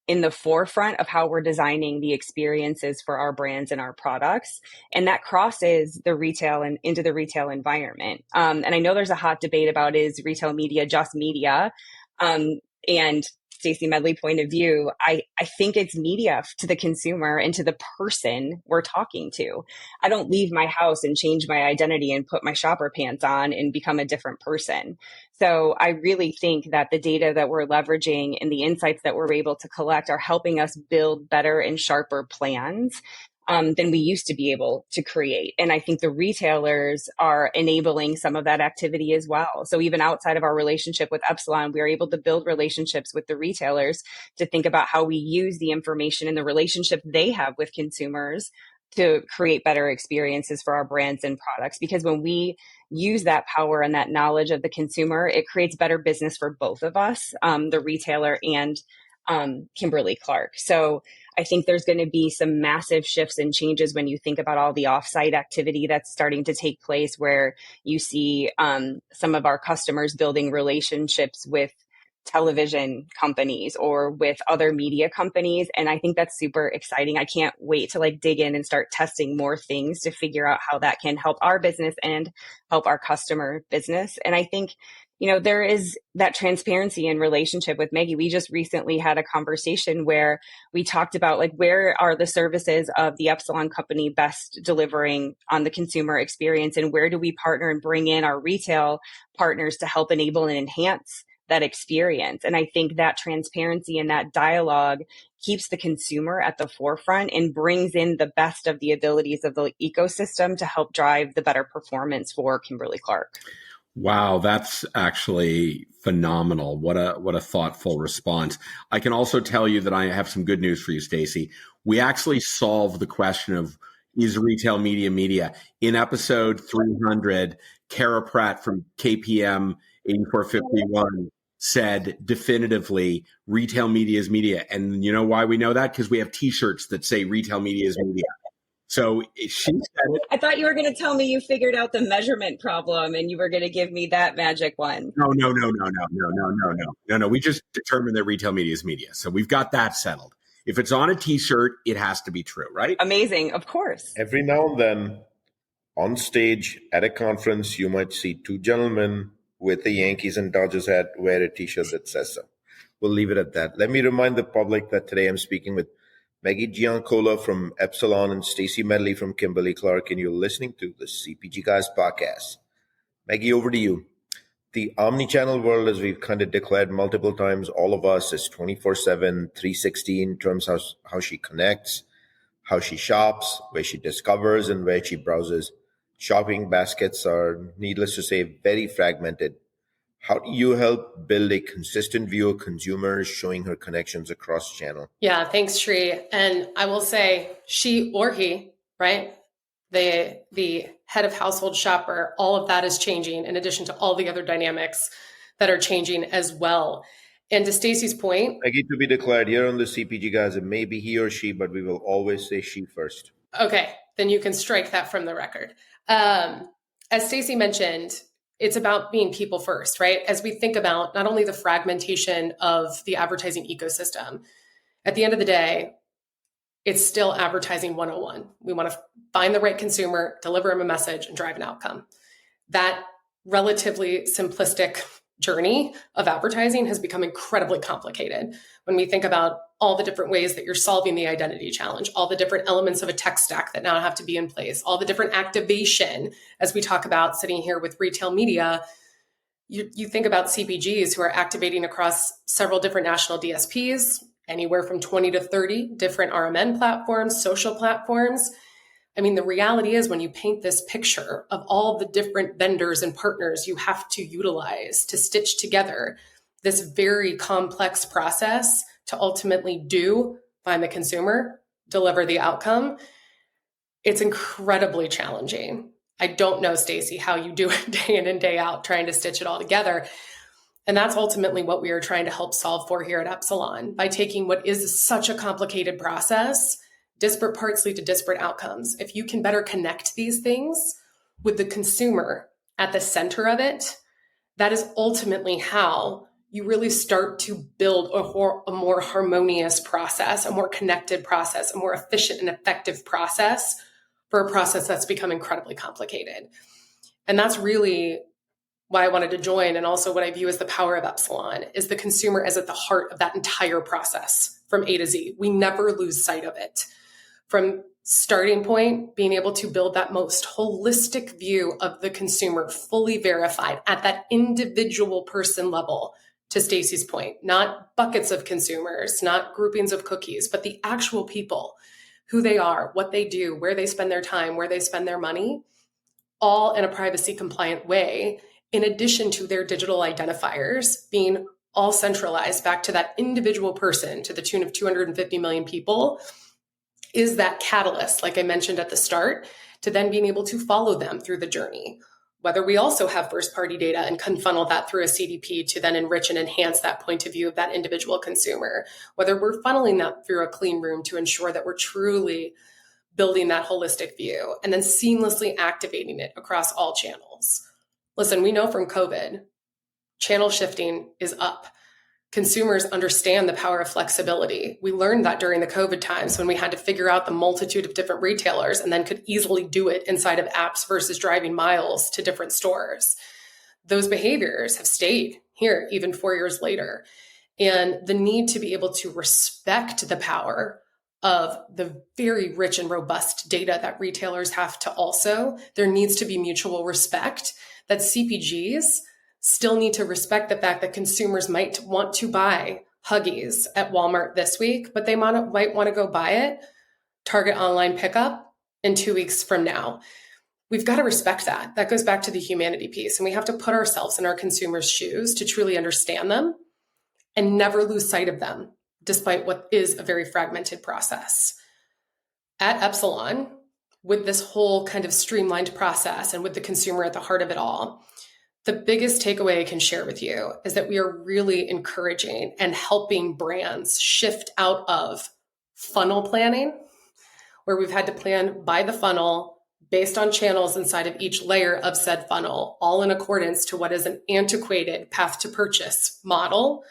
in the forefront of how we're designing the experiences for our brands and our products. And that crosses the retail and into the retail environment. And I know there's a hot debate about, is retail media just media? And Stacie Medley point of view, I think it's media to the consumer and to the person we're talking to. I don't leave my house and change my identity and put my shopper pants on and become a different person. So I really think that the data that we're leveraging and the insights that we're able to collect are helping us build better and sharper plans than we used to be able to create. And I think the retailers are enabling some of that activity as well. So even outside of our relationship with Epsilon, we are able to build relationships with the retailers to think about how we use the information and the relationship they have with consumers to create better experiences for our brands and products. Because when we use that power and that knowledge of the consumer, it creates better business for both of us, the retailer and Kimberly-Clark. So I think there's going to be some massive shifts and changes when you think about all the offsite activity that's starting to take place, where you see some of our customers building relationships with television companies or with other media companies. And I think that's super exciting. I can't wait to dig in and start testing more things to figure out how that can help our business and help our customer business. And I think there is that transparency in relationship with Meggie. We just recently had a conversation where we talked about where are the services of the Epsilon company best delivering on the consumer experience, and where do we partner and bring in our retail partners to help enable and enhance that experience. And I think that transparency and that dialogue keeps the consumer at the forefront and brings in the best of the abilities of the ecosystem to help drive the better performance for Kimberly-Clark. Wow, that's actually phenomenal. What a thoughtful response. I can also tell you that I have some good news for you, Stacie. We actually solved the question of, is retail media? In episode 300, Kara Pratt from KPM 8451 said definitively, retail media is media. And you know why we know that? Because we have t-shirts that say retail media is media. So she said it. I thought you were going to tell me you figured out the measurement problem and you were going to give me that magic one. No. We just determined that retail media is media. So we've got that settled. If it's on a t-shirt, it has to be true, right? Amazing. Of course. Every now and then, on stage at a conference, you might see two gentlemen with a Yankees and Dodgers hat wear a t-shirt that says so. We'll leave it at that. Let me remind the public that today I'm speaking with Meggie Giancola from Epsilon and Stacie Medley from Kimberly-Clark, and you're listening to the CPG Guys podcast. Meggie, over to you. The omni-channel world, as we've kind of declared multiple times, all of us is 24/7, 360 in terms of how she connects, how she shops, where she discovers, and where she browses. Shopping baskets are, needless to say, very fragmented. How do you help build a consistent view of consumers, showing her connections across channel? Yeah, thanks, Sri. And I will say she or he, right? The head of household shopper, all of that is changing in addition to all the other dynamics that are changing as well. And to Stacie's point, Meggie, to be declared here on the CPG Guys, it may be he or she, but we will always say she first. okay, then you can strike that from the record. As Stacie mentioned, it's about being people first, right? As we think about not only the fragmentation of the advertising ecosystem, at the end of the day, it's still advertising 101. We want to find the right consumer, deliver them a message, and drive an outcome. That relatively simplistic journey of advertising has become incredibly complicated when we think about all the different ways that you're solving the identity challenge, all the different elements of a tech stack that now have to be in place, all the different activation, as we talk about sitting here with retail media. You think about CPGs who are activating across several different national DSPs, anywhere from 20 to 30 different RMN platforms, social platforms. I mean, the reality is when you paint this picture of all the different vendors and partners you have to utilize to stitch together this very complex process to ultimately find the consumer, deliver the outcome, it's incredibly challenging. I don't know, Stacie, how you do it day in and day out, trying to stitch it all together. And that's ultimately what we are trying to help solve for here at Epsilon by taking what is such a complicated process. Disparate parts lead to disparate outcomes. If you can better connect these things with the consumer at the center of it, that is ultimately how you really start to build a more harmonious process, a more connected process, a more efficient and effective process for a process that's become incredibly complicated. And that's really why I wanted to join, and also what I view as the power of Epsilon is the consumer is at the heart of that entire process from A to Z. We never lose sight of it. From starting point, being able to build that most holistic view of the consumer, fully verified at that individual person level, to Stacie's point, not buckets of consumers, not groupings of cookies, but the actual people, who they are, what they do, where they spend their time, where they spend their money, all in a privacy compliant way, in addition to their digital identifiers being all centralized back to that individual person to the tune of 250 million people, is that catalyst, like I mentioned at the start, to then being able to follow them through the journey. Whether we also have first-party data and can funnel that through a CDP to then enrich and enhance that point of view of that individual consumer, whether we're funneling that through a clean room to ensure that we're truly building that holistic view and then seamlessly activating it across all channels. Listen, we know from COVID, channel shifting is up. Consumers understand the power of flexibility. We learned that during the COVID times when we had to figure out the multitude of different retailers and then could easily do it inside of apps versus driving miles to different stores. Those behaviors have stayed here even 4 years later. And the need to be able to respect the power of the very rich and robust data that retailers have to also, there needs to be mutual respect that CPGs still need to respect the fact that consumers might want to buy Huggies at Walmart this week, but they might want to go buy it, Target online pickup, in 2 weeks from now. We've got to respect that. That goes back to the humanity piece. And we have to put ourselves in our consumers' shoes to truly understand them and never lose sight of them, despite what is a very fragmented process. At Epsilon, with this whole kind of streamlined process and with the consumer at the heart of it all, the biggest takeaway I can share with you is that we are really encouraging and helping brands shift out of funnel planning, where we've had to plan by the funnel based on channels inside of each layer of said funnel, all in accordance to what is an antiquated path to purchase model.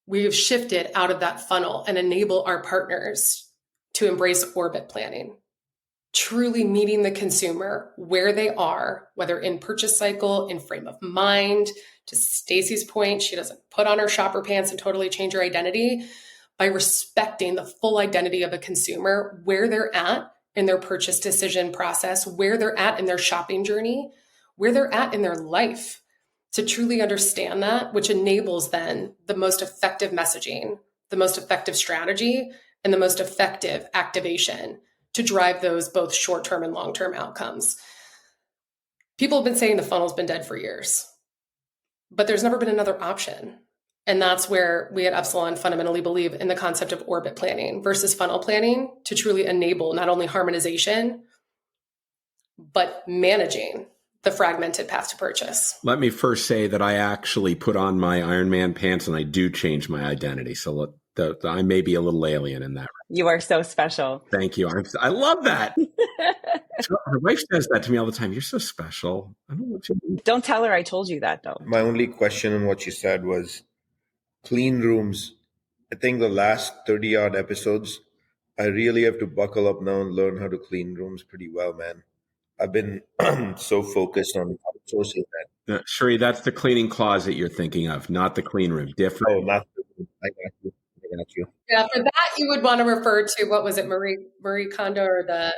We've shifted out of that funnel and enable our partners to embrace orbit planning, truly meeting the consumer where they are, whether in purchase cycle, in frame of mind. To Stacie's point, she doesn't put on her shopper pants and totally change her identity, by respecting the full identity of a consumer, where they're at in their purchase decision process, where they're at in their shopping journey, where they're at in their life, to truly understand that, which enables then the most effective messaging, the most effective strategy, and the most effective activation to drive those both short-term and long-term outcomes. People have been saying the funnel's been dead for years, but there's never been another option. And that's where we at Epsilon fundamentally believe in the concept of orbit planning versus funnel planning to truly enable not only harmonization, but managing the fragmented path to purchase. Let me first say that I actually put on my Iron Man pants and I do change my identity. So I may be a little alien in that. You are so special. Thank you. I love that. Her wife says that to me all the time. You're so special. I don't know what you mean. Don't tell her I told you that, though. My only question on what you said was clean rooms. I think the last 30 odd episodes, I really have to buckle up now and learn how to clean rooms pretty well, man. I've been so focused on outsourcing that. Sheree, that's the cleaning closet you're thinking of, not the clean room. Different. Oh, not the room. I got you. Yeah, for that you would want to refer to, what was it, Marie Kondo, or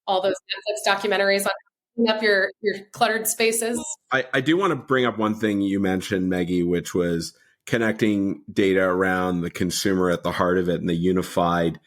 all those Netflix documentaries on cleaning up your cluttered spaces. I do want to bring up one thing you mentioned, Meggie, which was connecting data around the consumer at the heart of it and the unified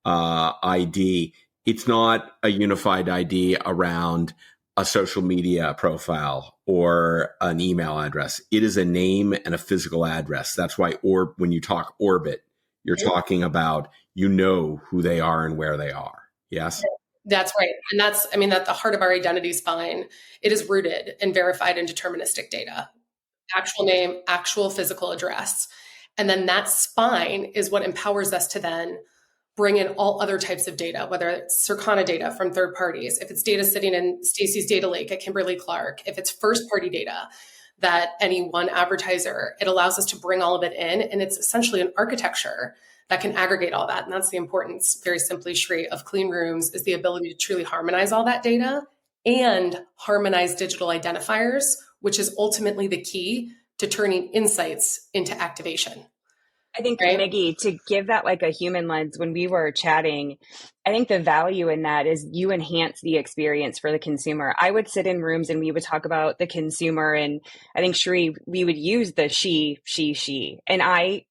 ID. It's not a unified ID around a social media profile or an email address. It is a name and a physical address. That's why when you talk orbit, you're talking about, who they are and where they are. Yes? That's right. And that's, at the heart of our identity spine, it is rooted in verified and deterministic data. Actual name, actual physical address. And then that spine is what empowers us to then bring in all other types of data, whether it's Circana data from third parties, if it's data sitting in Stacie's data lake at Kimberly-Clark, if it's first-party data that any one advertiser, it allows us to bring all of it in. And it's essentially an architecture that can aggregate all that. And that's the importance, very simply, Shree, of clean rooms, is the ability to truly harmonize all that data and harmonize digital identifiers, which is ultimately the key to turning insights into activation. I think, right? Meggie, to give that like a human lens, when we were chatting, I think the value in that is you enhance the experience for the consumer. I would sit in rooms and we would talk about the consumer, and I think, Sheree, we would use the she. And I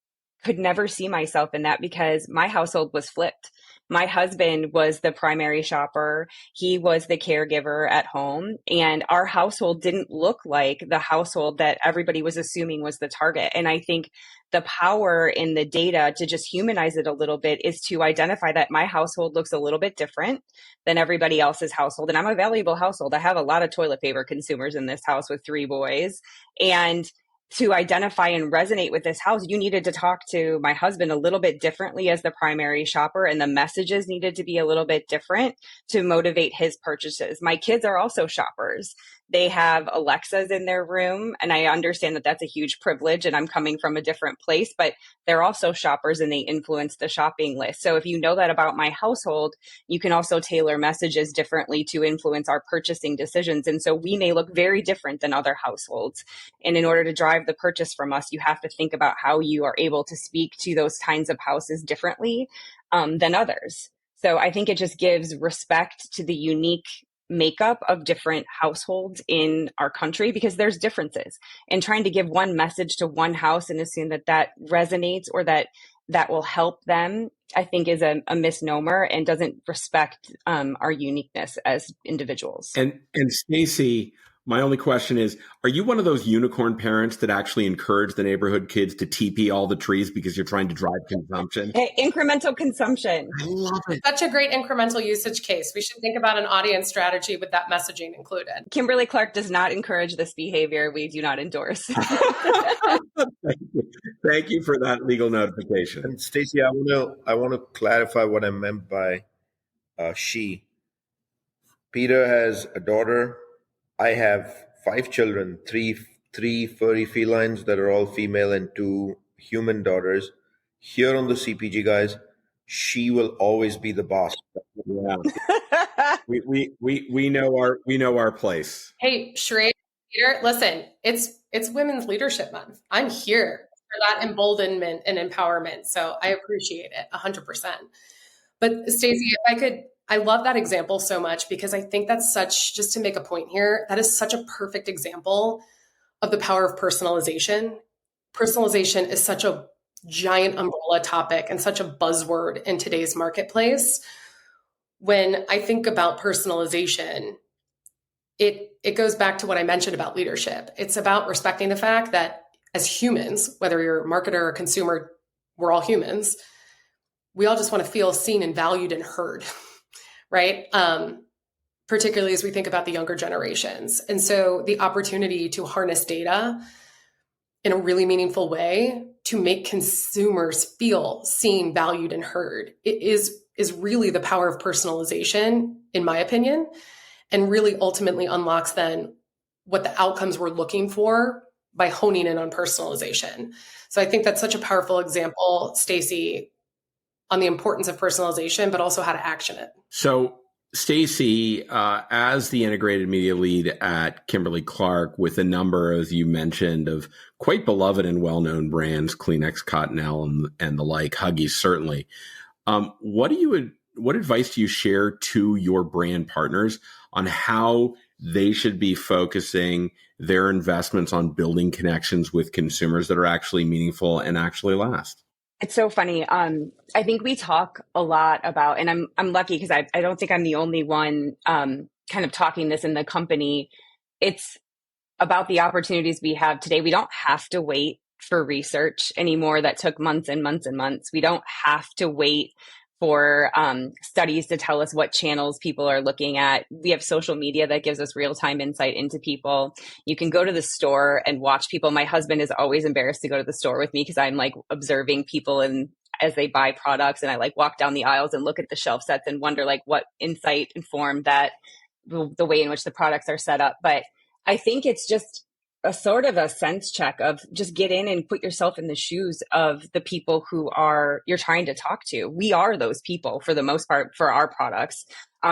could never see myself in that because my household was flipped. My husband was the primary shopper. He was the caregiver at home. And our household didn't look like the household that everybody was assuming was the target. And I think the power in the data to just humanize it a little bit is to identify that my household looks a little bit different than everybody else's household. And I'm a valuable household. I have a lot of toilet paper consumers in this house with 3 boys. And to identify and resonate with this house, you needed to talk to my husband a little bit differently as the primary shopper, and the messages needed to be a little bit different to motivate his purchases. My kids are also shoppers. They have Alexas in their room, and I understand that that's a huge privilege, and I'm coming from a different place, but they're also shoppers and they influence the shopping list. So if you know that about my household, you can also tailor messages differently to influence our purchasing decisions. And so we may look very different than other households. And in order to drive the purchase from us, you have to think about how you are able to speak to those kinds of houses differently than others. So I think it just gives respect to the unique makeup of different households in our country, because there's differences, and trying to give one message to one house and assume that that resonates or that will help them, I think is a misnomer and doesn't respect our uniqueness as individuals. And Stacie, my only question is, are you one of those unicorn parents that actually encourage the neighborhood kids to TP all the trees because you're trying to drive consumption? Hey, incremental consumption. I love it. Such a great incremental usage case. We should think about an audience strategy with that messaging included. Kimberly-Clark does not encourage this behavior. We do not endorse. Thank you for that legal notification. And Stacie, I want to clarify what I meant by she. Peter has a daughter. I have 5 children, three furry felines that are all female and 2 human daughters. Here on the CPG guys, she will always be the boss. Yeah. We know our place. Hey, Shrey, Peter, listen, it's Women's Leadership Month. I'm here for that emboldenment and empowerment. So I appreciate it 100%. But Stacie, if I could, I love that example so much because I think that's such, just to make a point here, that is such a perfect example of the power of personalization. Personalization is such a giant umbrella topic and such a buzzword in today's marketplace. When I think about personalization, it goes back to what I mentioned about leadership. It's about respecting the fact that as humans, whether you're a marketer or a consumer, we're all humans. We all just want to feel seen and valued and heard, right? Particularly as we think about the younger generations. And so the opportunity to harness data in a really meaningful way to make consumers feel seen, valued, and heard is really the power of personalization, in my opinion, and really ultimately unlocks then what the outcomes we're looking for by honing in on personalization. So I think that's such a powerful example, Stacie, on the importance of personalization, but also how to action it. So Stacie, as the integrated media lead at Kimberly-Clark, with a number, as you mentioned, of quite beloved and well-known brands, Kleenex, Cottonelle, and the like, Huggies certainly, what advice do you share to your brand partners on how they should be focusing their investments on building connections with consumers that are actually meaningful and actually last? It's so funny. I think we talk a lot about, and I'm lucky because I don't think I'm the only one kind of talking this in the company. It's about the opportunities we have today. We don't have to wait for research anymore that took months and months and months. We don't have to wait for studies to tell us what channels people are looking at. We have social media that gives us real-time insight into people. You can go to the store and watch people. My husband is always embarrassed to go to the store with me because I'm like observing people and as they buy products, and I like walk down the aisles and look at the shelf sets and wonder like what insight informed that the way in which the products are set up. But I think it's just a sort of a sense check of just get in and put yourself in the shoes of the people who you're trying to talk to. We are those people for the most part for our products,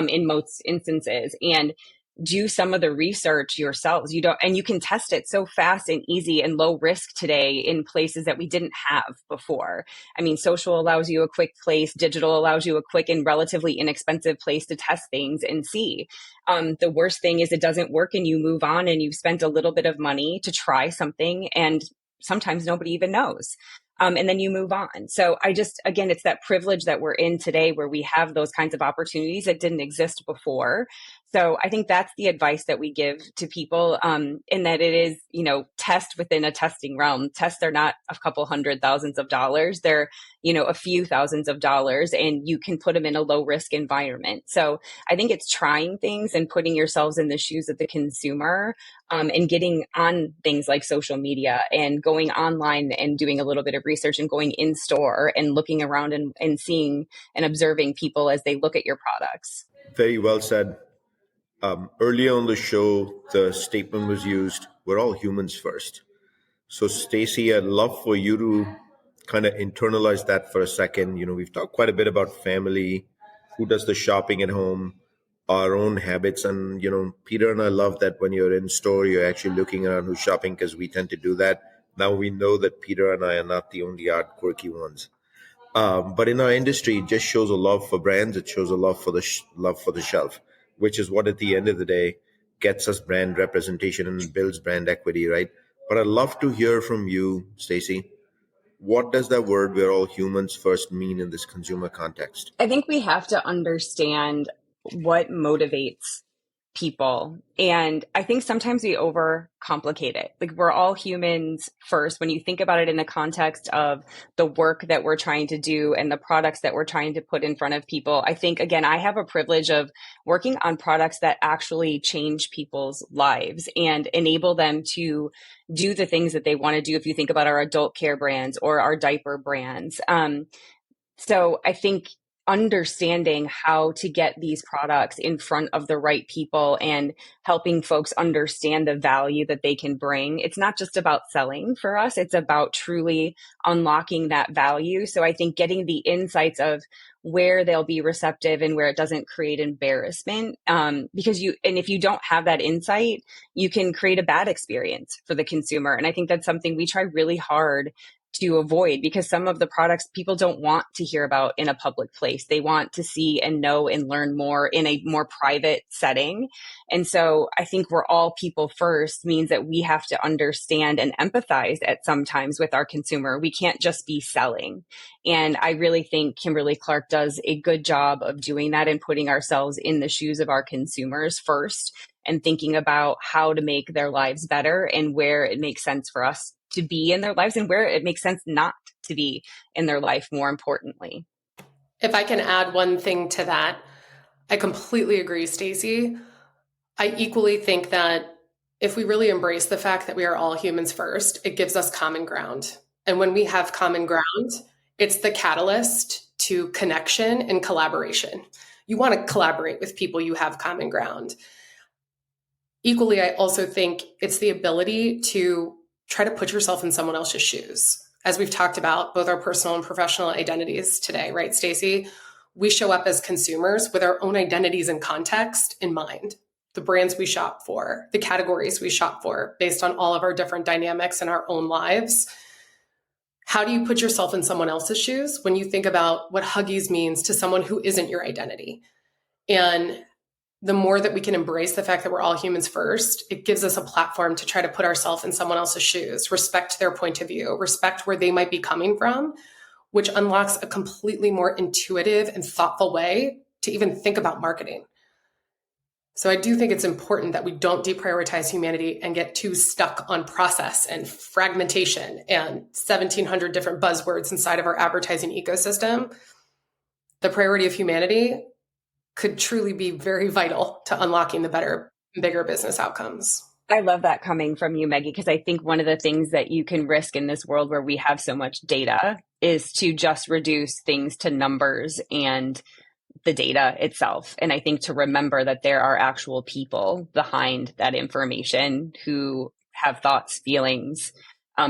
in most instances, and do some of the research yourselves. And you can test it so fast and easy and low risk today in places that we didn't have before. I mean, social allows you a quick place, digital allows you a quick and relatively inexpensive place to test things and see. The worst thing is it doesn't work and you move on and you've spent a little bit of money to try something and sometimes nobody even knows. And then you move on. So again, it's that privilege that we're in today where we have those kinds of opportunities that didn't exist before. So I think that's the advice that we give to people, in that it is, test within a testing realm. Tests are not a couple $100,000s. They're, a few thousands of dollars, and you can put them in a low risk environment. So I think it's trying things and putting yourselves in the shoes of the consumer, and getting on things like social media and going online and doing a little bit of research and going in store and looking around and seeing and observing people as they look at your products. Very well said. Earlier on the show, the statement was used, we're all humans first. So Stacie, I'd love for you to kind of internalize that for a second. We've talked quite a bit about family, who does the shopping at home, our own habits. And, Peter and I love that when you're in store, you're actually looking around who's shopping because we tend to do that. Now we know that Peter and I are not the only odd, quirky ones. But in our industry, it just shows a love for brands. It shows a love for the love for the shelf, which is what at the end of the day gets us brand representation and builds brand equity, right? But I'd love to hear from you, Stacie. What does that word, we're all humans first, mean in this consumer context? I think we have to understand what motivates people. And I think sometimes we overcomplicate it. Like, we're all humans first. When you think about it in the context of the work that we're trying to do and the products that we're trying to put in front of people, I think, again, I have a privilege of working on products that actually change people's lives and enable them to do the things that they want to do. If you think about our adult care brands or our diaper brands. So I think understanding how to get these products in front of the right people and helping folks understand the value that they can bring. It's not just about selling for us, it's about truly unlocking that value. So I think getting the insights of where they'll be receptive and where it doesn't create embarrassment, because if you don't have that insight, you can create a bad experience for the consumer. And I think that's something we try really hard to avoid, because some of the products people don't want to hear about in a public place. They want to see and know and learn more in a more private setting. And so I think we're all people first means that we have to understand and empathize at sometimes with our consumer. We can't just be selling. And I really think Kimberly-Clark does a good job of doing that and putting ourselves in the shoes of our consumers first and thinking about how to make their lives better and where it makes sense for us to be in their lives and where it makes sense not to be in their life, more importantly. If I can add one thing to that, I completely agree, Stacie. I equally think that if we really embrace the fact that we are all humans first, it gives us common ground. And when we have common ground, it's the catalyst to connection and collaboration. You want to collaborate with people you have common ground. Equally, I also think it's the ability to try to put yourself in someone else's shoes. As we've talked about, both our personal and professional identities today, right, Stacie? We show up as consumers with our own identities and context in mind. The brands we shop for, the categories we shop for, based on all of our different dynamics in our own lives. How do you put yourself in someone else's shoes when you think about what Huggies means to someone who isn't your identity? And the more that we can embrace the fact that we're all humans first, it gives us a platform to try to put ourselves in someone else's shoes, respect their point of view, respect where they might be coming from, which unlocks a completely more intuitive and thoughtful way to even think about marketing. So I do think it's important that we don't deprioritize humanity and get too stuck on process and fragmentation and 1,700 different buzzwords inside of our advertising ecosystem. The priority of humanity could truly be very vital to unlocking the better, bigger business outcomes. I love that coming from you, Meggie, because I think one of the things that you can risk in this world where we have so much data is to just reduce things to numbers and the data itself. And I think to remember that there are actual people behind that information who have thoughts, feelings,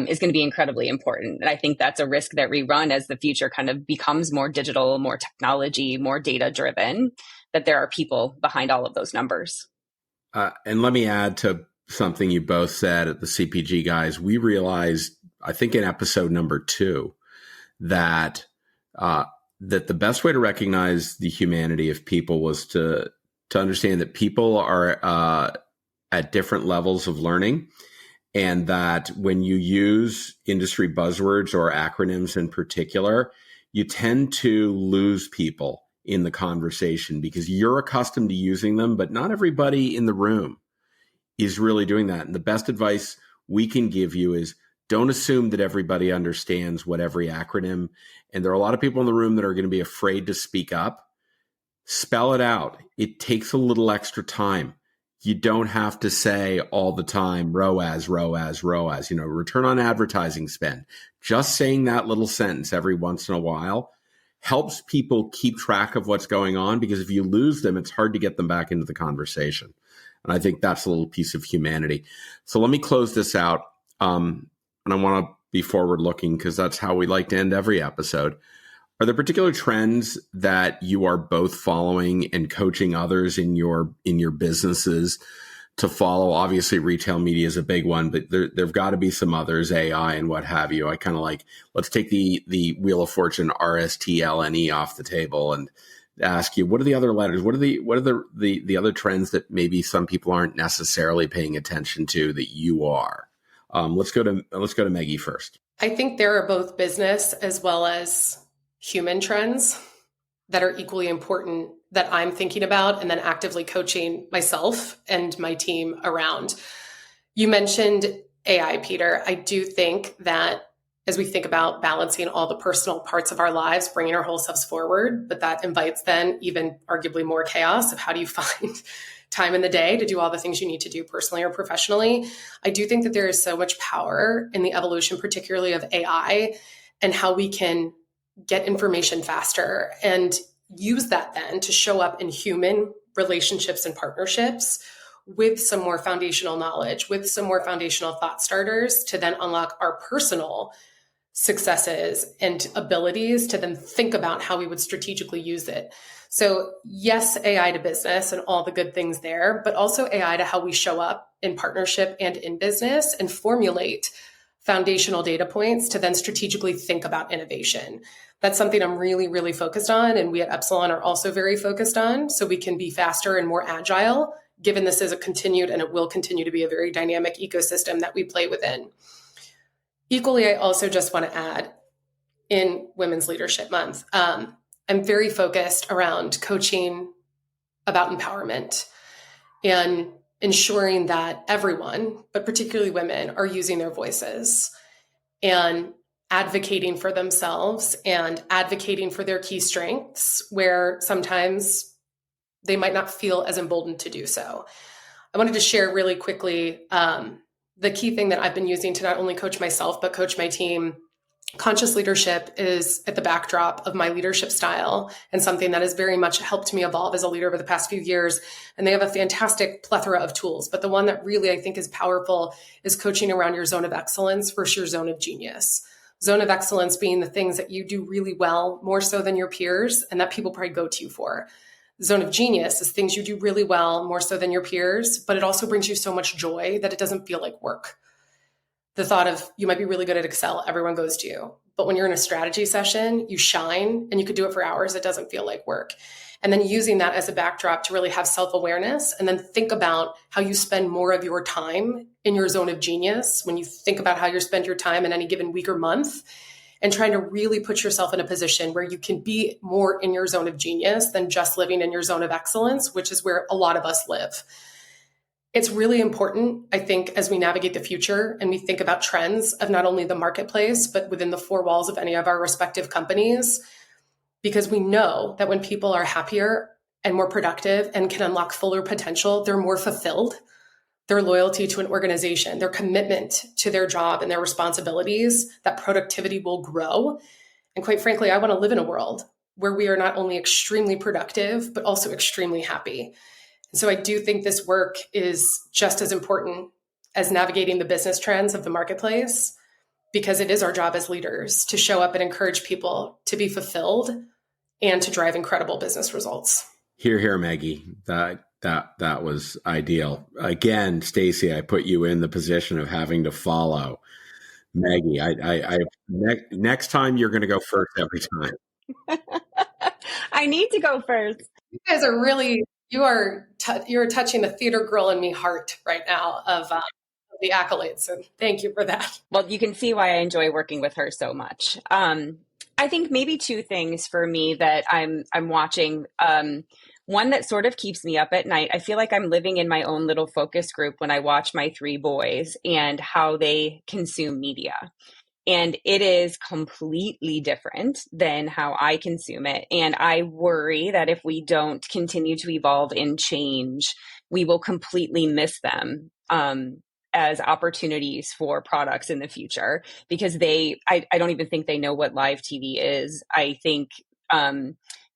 is going to be incredibly important. And I think that's a risk that we run as the future kind of becomes more digital, more technology, more data driven, that there are people behind all of those numbers. And let me add to something you both said at the CPG guys. We realized, I think in episode number 2, that that the best way to recognize the humanity of people was to understand that people are at different levels of learning. And that when you use industry buzzwords or acronyms in particular, you tend to lose people in the conversation because you're accustomed to using them, but not everybody in the room is really doing that. And the best advice we can give you is don't assume that everybody understands what every acronym, and there are a lot of people in the room that are going to be afraid to speak up. Spell it out. It takes a little extra time. You don't have to say all the time, ROAS, ROAS, ROAS, return on advertising spend. Just saying that little sentence every once in a while helps people keep track of what's going on, because if you lose them, it's hard to get them back into the conversation. And I think that's a little piece of humanity. So let me close this out. And I want to be forward looking because that's how we like to end every episode. Are there particular trends that you are both following and coaching others in your businesses to follow? Obviously, retail media is a big one, but there've got to be some others, AI and what have you. I kind of like, let's take the Wheel of Fortune RSTLNE off the table and ask you, what are the other letters? What are the other trends that maybe some people aren't necessarily paying attention to that you are? Let's go to Meggie first. I think there are both business as well as human trends that are equally important that I'm thinking about and then actively coaching myself and my team around. You mentioned AI, Peter. I do think that as we think about balancing all the personal parts of our lives, bringing our whole selves forward, but that invites then even arguably more chaos of how do you find time in the day to do all the things you need to do personally or professionally. I do think that there is so much power in the evolution, particularly of AI, and how we can get information faster. And use that then to show up in human relationships and partnerships with some more foundational knowledge, with some more foundational thought starters to then unlock our personal successes and abilities to then think about how we would strategically use it. So yes, AI to business and all the good things there, but also AI to how we show up in partnership and in business and formulate foundational data points to then strategically think about innovation. That's something I'm really, really focused on. And we at Epsilon are also very focused on, so we can be faster and more agile, given this is a continued and it will continue to be a very dynamic ecosystem that we play within. Equally, I also just want to add, in Women's Leadership Month, I'm very focused around coaching about empowerment and ensuring that everyone, but particularly women, are using their voices and advocating for themselves and advocating for their key strengths where sometimes they might not feel as emboldened to do so. I wanted to share really quickly the key thing that I've been using to not only coach myself, but coach my team. Conscious leadership is at the backdrop of my leadership style and something that has very much helped me evolve as a leader over the past few years. And they have a fantastic plethora of tools. But the one that really I think is powerful is coaching around your zone of excellence versus your zone of genius. Zone of excellence being the things that you do really well, more so than your peers, and that people probably go to you for. Zone of genius is things you do really well, more so than your peers, but it also brings you so much joy that it doesn't feel like work. The thought of you might be really good at Excel, everyone goes to you. But when you're in a strategy session, you shine and you could do it for hours. It doesn't feel like work. And then using that as a backdrop to really have self-awareness and then think about how you spend more of your time in your zone of genius when you think about how you spend your time in any given week or month, and trying to really put yourself in a position where you can be more in your zone of genius than just living in your zone of excellence, which is where a lot of us live. It's really important, I think, as we navigate the future and we think about trends of not only the marketplace, but within the four walls of any of our respective companies, because we know that when people are happier and more productive and can unlock fuller potential, they're more fulfilled. Their loyalty to an organization, their commitment to their job and their responsibilities, that productivity will grow. And quite frankly, I want to live in a world where we are not only extremely productive, but also extremely happy. And so I do think this work is just as important as navigating the business trends of the marketplace, because it is our job as leaders to show up and encourage people to be fulfilled and to drive incredible business results. Hear, hear, Meggie. That was ideal. Again, Stacie, I put you in the position of having to follow Meggie. Next time you're going to go first every time. I need to go first. You guys are really, you're touching the theater girl in me heart right now of the accolades. So thank you for that. Well, you can see why I enjoy working with her so much. I think maybe two things for me that I'm watching. One that sort of keeps me up at night. I feel like I'm living in my own little focus group when I watch my three boys and how they consume media. And it is completely different than how I consume it. And I worry that if we don't continue to evolve and change, we will completely miss them as opportunities for products in the future, because I don't even think they know what live TV is. I think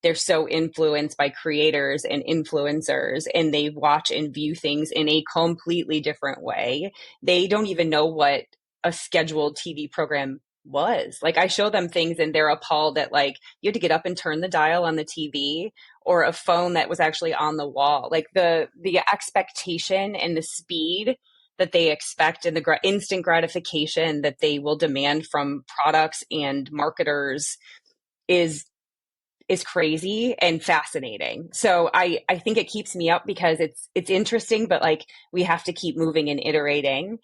they're so influenced by creators and influencers, and they watch and view things in a completely different way. They don't even know what a scheduled TV program was. Like, I show them things and they're appalled that, like, you had to get up and turn the dial on the TV, or a phone that was actually on the wall. Like the expectation and the speed that they expect and the instant gratification that they will demand from products and marketers is crazy and fascinating. So I think it keeps me up because it's interesting, but like, we have to keep moving and iterating.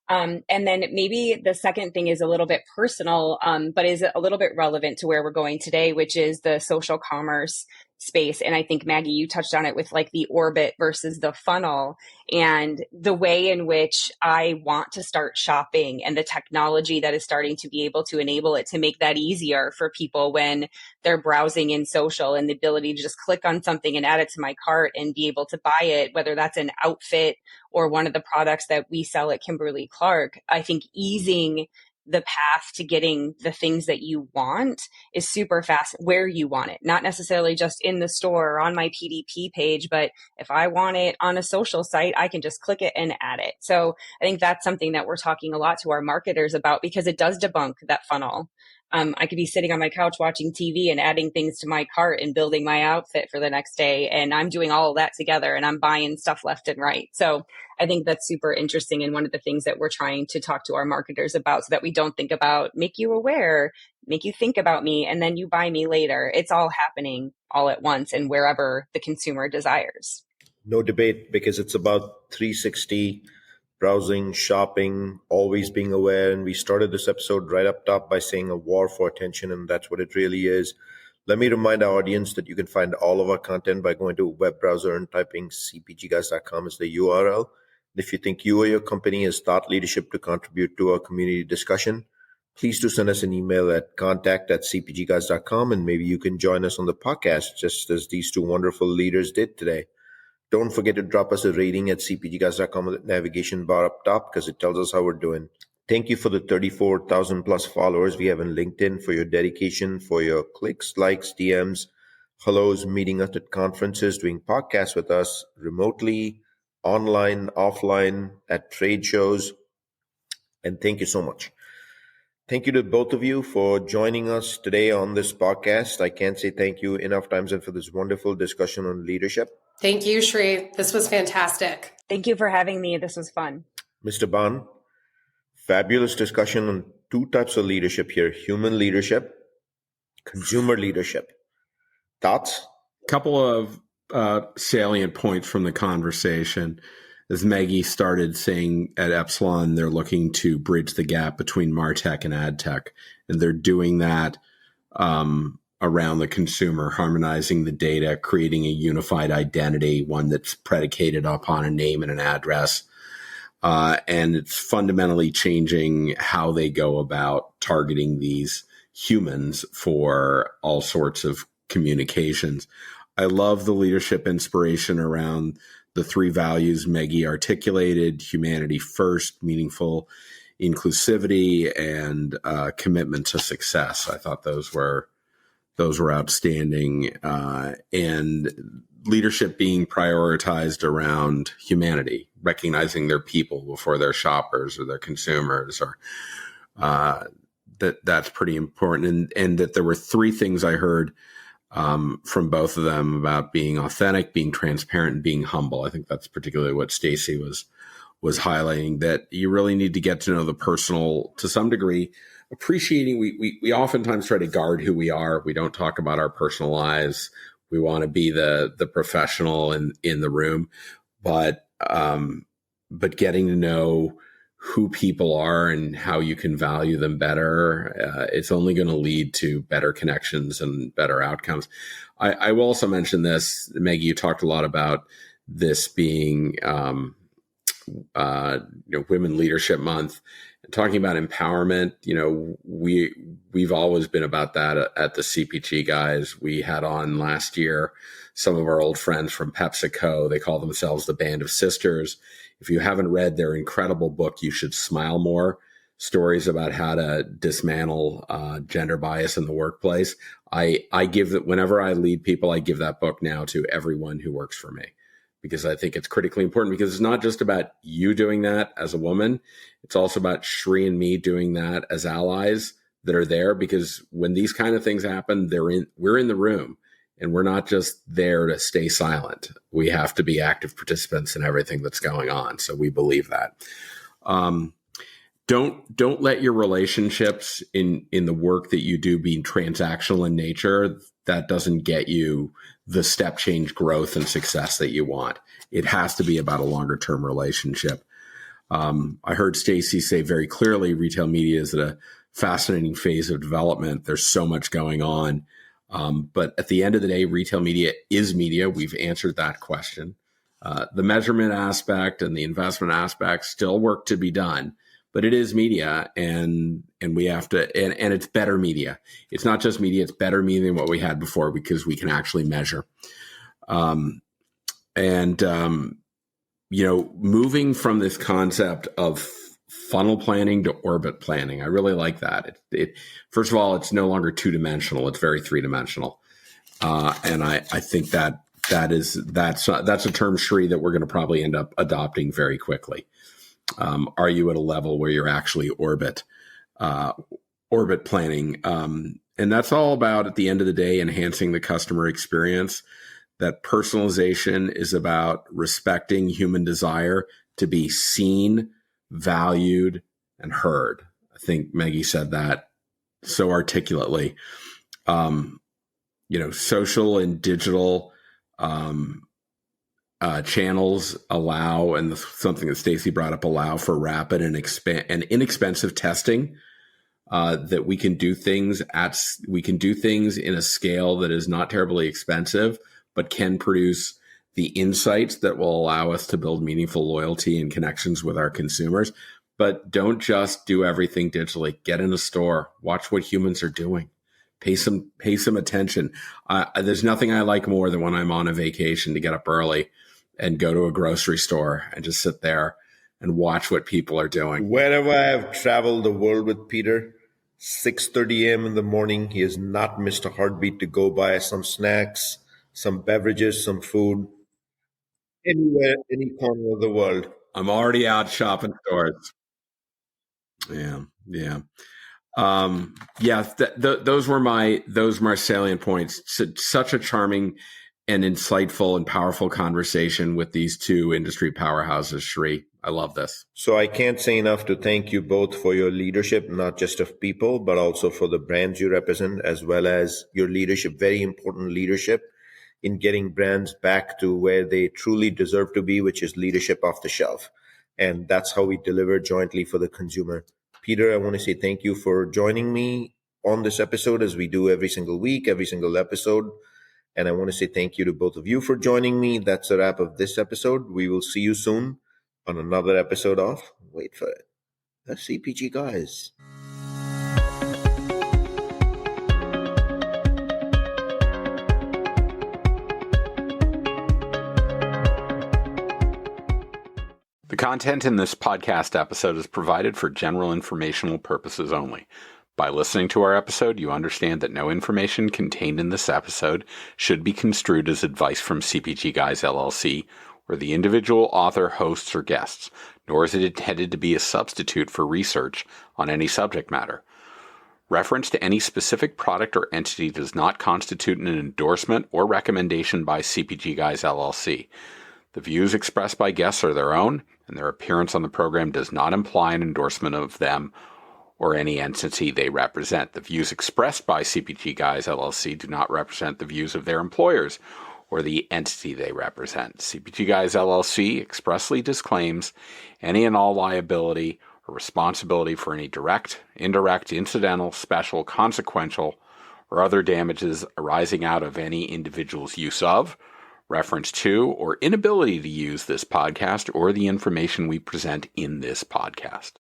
And then maybe the second thing is a little bit personal, but is a little bit relevant to where we're going today, which is the social commerce space. And I think, Maggie, you touched on it with like the orbit versus the funnel, and the way in which I want to start shopping and the technology that is starting to be able to enable it to make that easier for people when they're browsing in social, and the ability to just click on something and add it to my cart and be able to buy it, whether that's an outfit or one of the products that we sell at Kimberly-Clark. I think easing the path to getting the things that you want is super fast where you want it, not necessarily just in the store or on my PDP page, but if I want it on a social site, I can just click it and add it. So I think that's something that we're talking a lot to our marketers about, because it does debunk that funnel. I could be sitting on my couch watching TV and adding things to my cart and building my outfit for the next day. And I'm doing all of that together and I'm buying stuff left and right. So I think that's super interesting. And one of the things that we're trying to talk to our marketers about, so that we don't think about make you aware, make you think about me, and then you buy me later. It's all happening all at once and wherever the consumer desires. No debate, because it's about 360 browsing, shopping, always being aware. And we started this episode right up top by saying a war for attention, and that's what it really is. Let me remind our audience that you can find all of our content by going to a web browser and typing cpgguys.com as the URL. If you think you or your company has thought leadership to contribute to our community discussion, please do send us an email at contact@cpgguys.com, and maybe you can join us on the podcast, just as these two wonderful leaders did today. Don't forget to drop us a rating at cpgguys.com with the navigation bar up top, because it tells us how we're doing. Thank you for the 34,000 plus followers we have in LinkedIn, for your dedication, for your clicks, likes, DMs, hellos, meeting us at conferences, doing podcasts with us remotely, online, offline, at trade shows. And thank you so much. Thank you to both of you for joining us today on this podcast. I can't say thank you enough times, and for this wonderful discussion on leadership. Thank you, Shri. This was fantastic. Thank you for having me. This was fun. Mr. Ban, fabulous discussion on two types of leadership here: human leadership, consumer leadership. Thoughts? Couple of salient points from the conversation. As Meggie started saying, at Epsilon, they're looking to bridge the gap between MarTech and AdTech, and they're doing that around the consumer, harmonizing the data, creating a unified identity, one that's predicated upon a name and an address. And it's fundamentally changing how they go about targeting these humans for all sorts of communications. I love the leadership inspiration around the three values Meggie articulated: humanity first, meaningful inclusivity, and commitment to success. I thought those were outstanding, and leadership being prioritized around humanity, recognizing their people before their shoppers or their consumers, or that's pretty important. And that there were three things I heard from both of them about being authentic, being transparent, and being humble. I think that's particularly what Stacie was highlighting, that you really need to get to know the personal to some degree. Appreciating, we oftentimes try to guard who we are. We don't talk about our personal lives. We want to be the professional in the room, but getting to know who people are and how you can value them better, it's only going to lead to better connections and better outcomes. I will also mention this, Meggie, you talked a lot about this being Women Leadership Month, and talking about empowerment. We've always been about that at the CPG guys. We had on last year some of our old friends from PepsiCo. They call themselves the Band of Sisters. If you haven't read their incredible book, You Should Smile More, stories about how to dismantle gender bias in the workplace, I give that whenever I lead people, I give that book now to everyone who works for me, because I think it's critically important, because it's not just about you doing that as a woman. It's also about Shri and me doing that as allies that are there, because when these kind of things happen, we're in the room. And we're not just there to stay silent. We have to be active participants in everything that's going on. So we believe that. Don't let your relationships in the work that you do be transactional in nature. That doesn't get you the step change growth and success that you want. It has to be about a longer term relationship. I heard Stacie say very clearly, retail media is at a fascinating phase of development. There's so much going on. But at the end of the day, retail media is media. We've answered that question. The measurement aspect and the investment aspect still work to be done, but it is media, and we have to, and it's better media. It's not just media, it's better media than what we had before, because we can actually measure. Moving from this concept of funnel planning to orbit planning. I really like that. First of all, it's no longer 2-dimensional. It's very 3-dimensional. And I think that's a term, Shri, that we're going to probably end up adopting very quickly. Are you at a level where you're actually orbit planning? And that's all about, at the end of the day, enhancing the customer experience. That personalization is about respecting human desire to be seen, valued, and heard. I think Meggie said that so articulately. Social and digital channels allow, and something that Stacie brought up, allow for rapid and inexpensive testing. That we can do things in a scale that is not terribly expensive, but can produce the insights that will allow us to build meaningful loyalty and connections with our consumers. But don't just do everything digitally. Get in a store, watch what humans are doing, pay some attention. There's nothing I like more than when I'm on a vacation to get up early and go to a grocery store and just sit there and watch what people are doing. Wherever I have traveled the world with Peter, 6:30 a.m. in the morning, he has not missed a heartbeat to go buy some snacks, some beverages, some food, anywhere, any corner of the world. I'm already out shopping stores. Yeah. Those were my salient points. Such a charming and insightful and powerful conversation with these two industry powerhouses, Shri. I love this. So I can't say enough to thank you both for your leadership, not just of people, but also for the brands you represent, as well as your leadership, very important leadership in getting brands back to where they truly deserve to be, which is leadership off the shelf. And that's how we deliver jointly for the consumer. Peter, I want to say thank you for joining me on this episode, as we do every single week, every single episode. And I want to say thank you to both of you for joining me. That's a wrap of this episode. We will see you soon on another episode of, wait for it, the CPG Guys. The content in this podcast episode is provided for general informational purposes only. By listening to our episode, you understand that no information contained in this episode should be construed as advice from CPG Guys LLC or the individual author, hosts, or guests, nor is it intended to be a substitute for research on any subject matter. Reference to any specific product or entity does not constitute an endorsement or recommendation by CPG Guys LLC. The views expressed by guests are their own, and their appearance on the program does not imply an endorsement of them or any entity they represent. The views expressed by CPG Guys LLC do not represent the views of their employers or the entity they represent. CPG Guys LLC expressly disclaims any and all liability or responsibility for any direct, indirect, incidental, special, consequential, or other damages arising out of any individual's use of, reference to, or inability to use this podcast or the information we present in this podcast.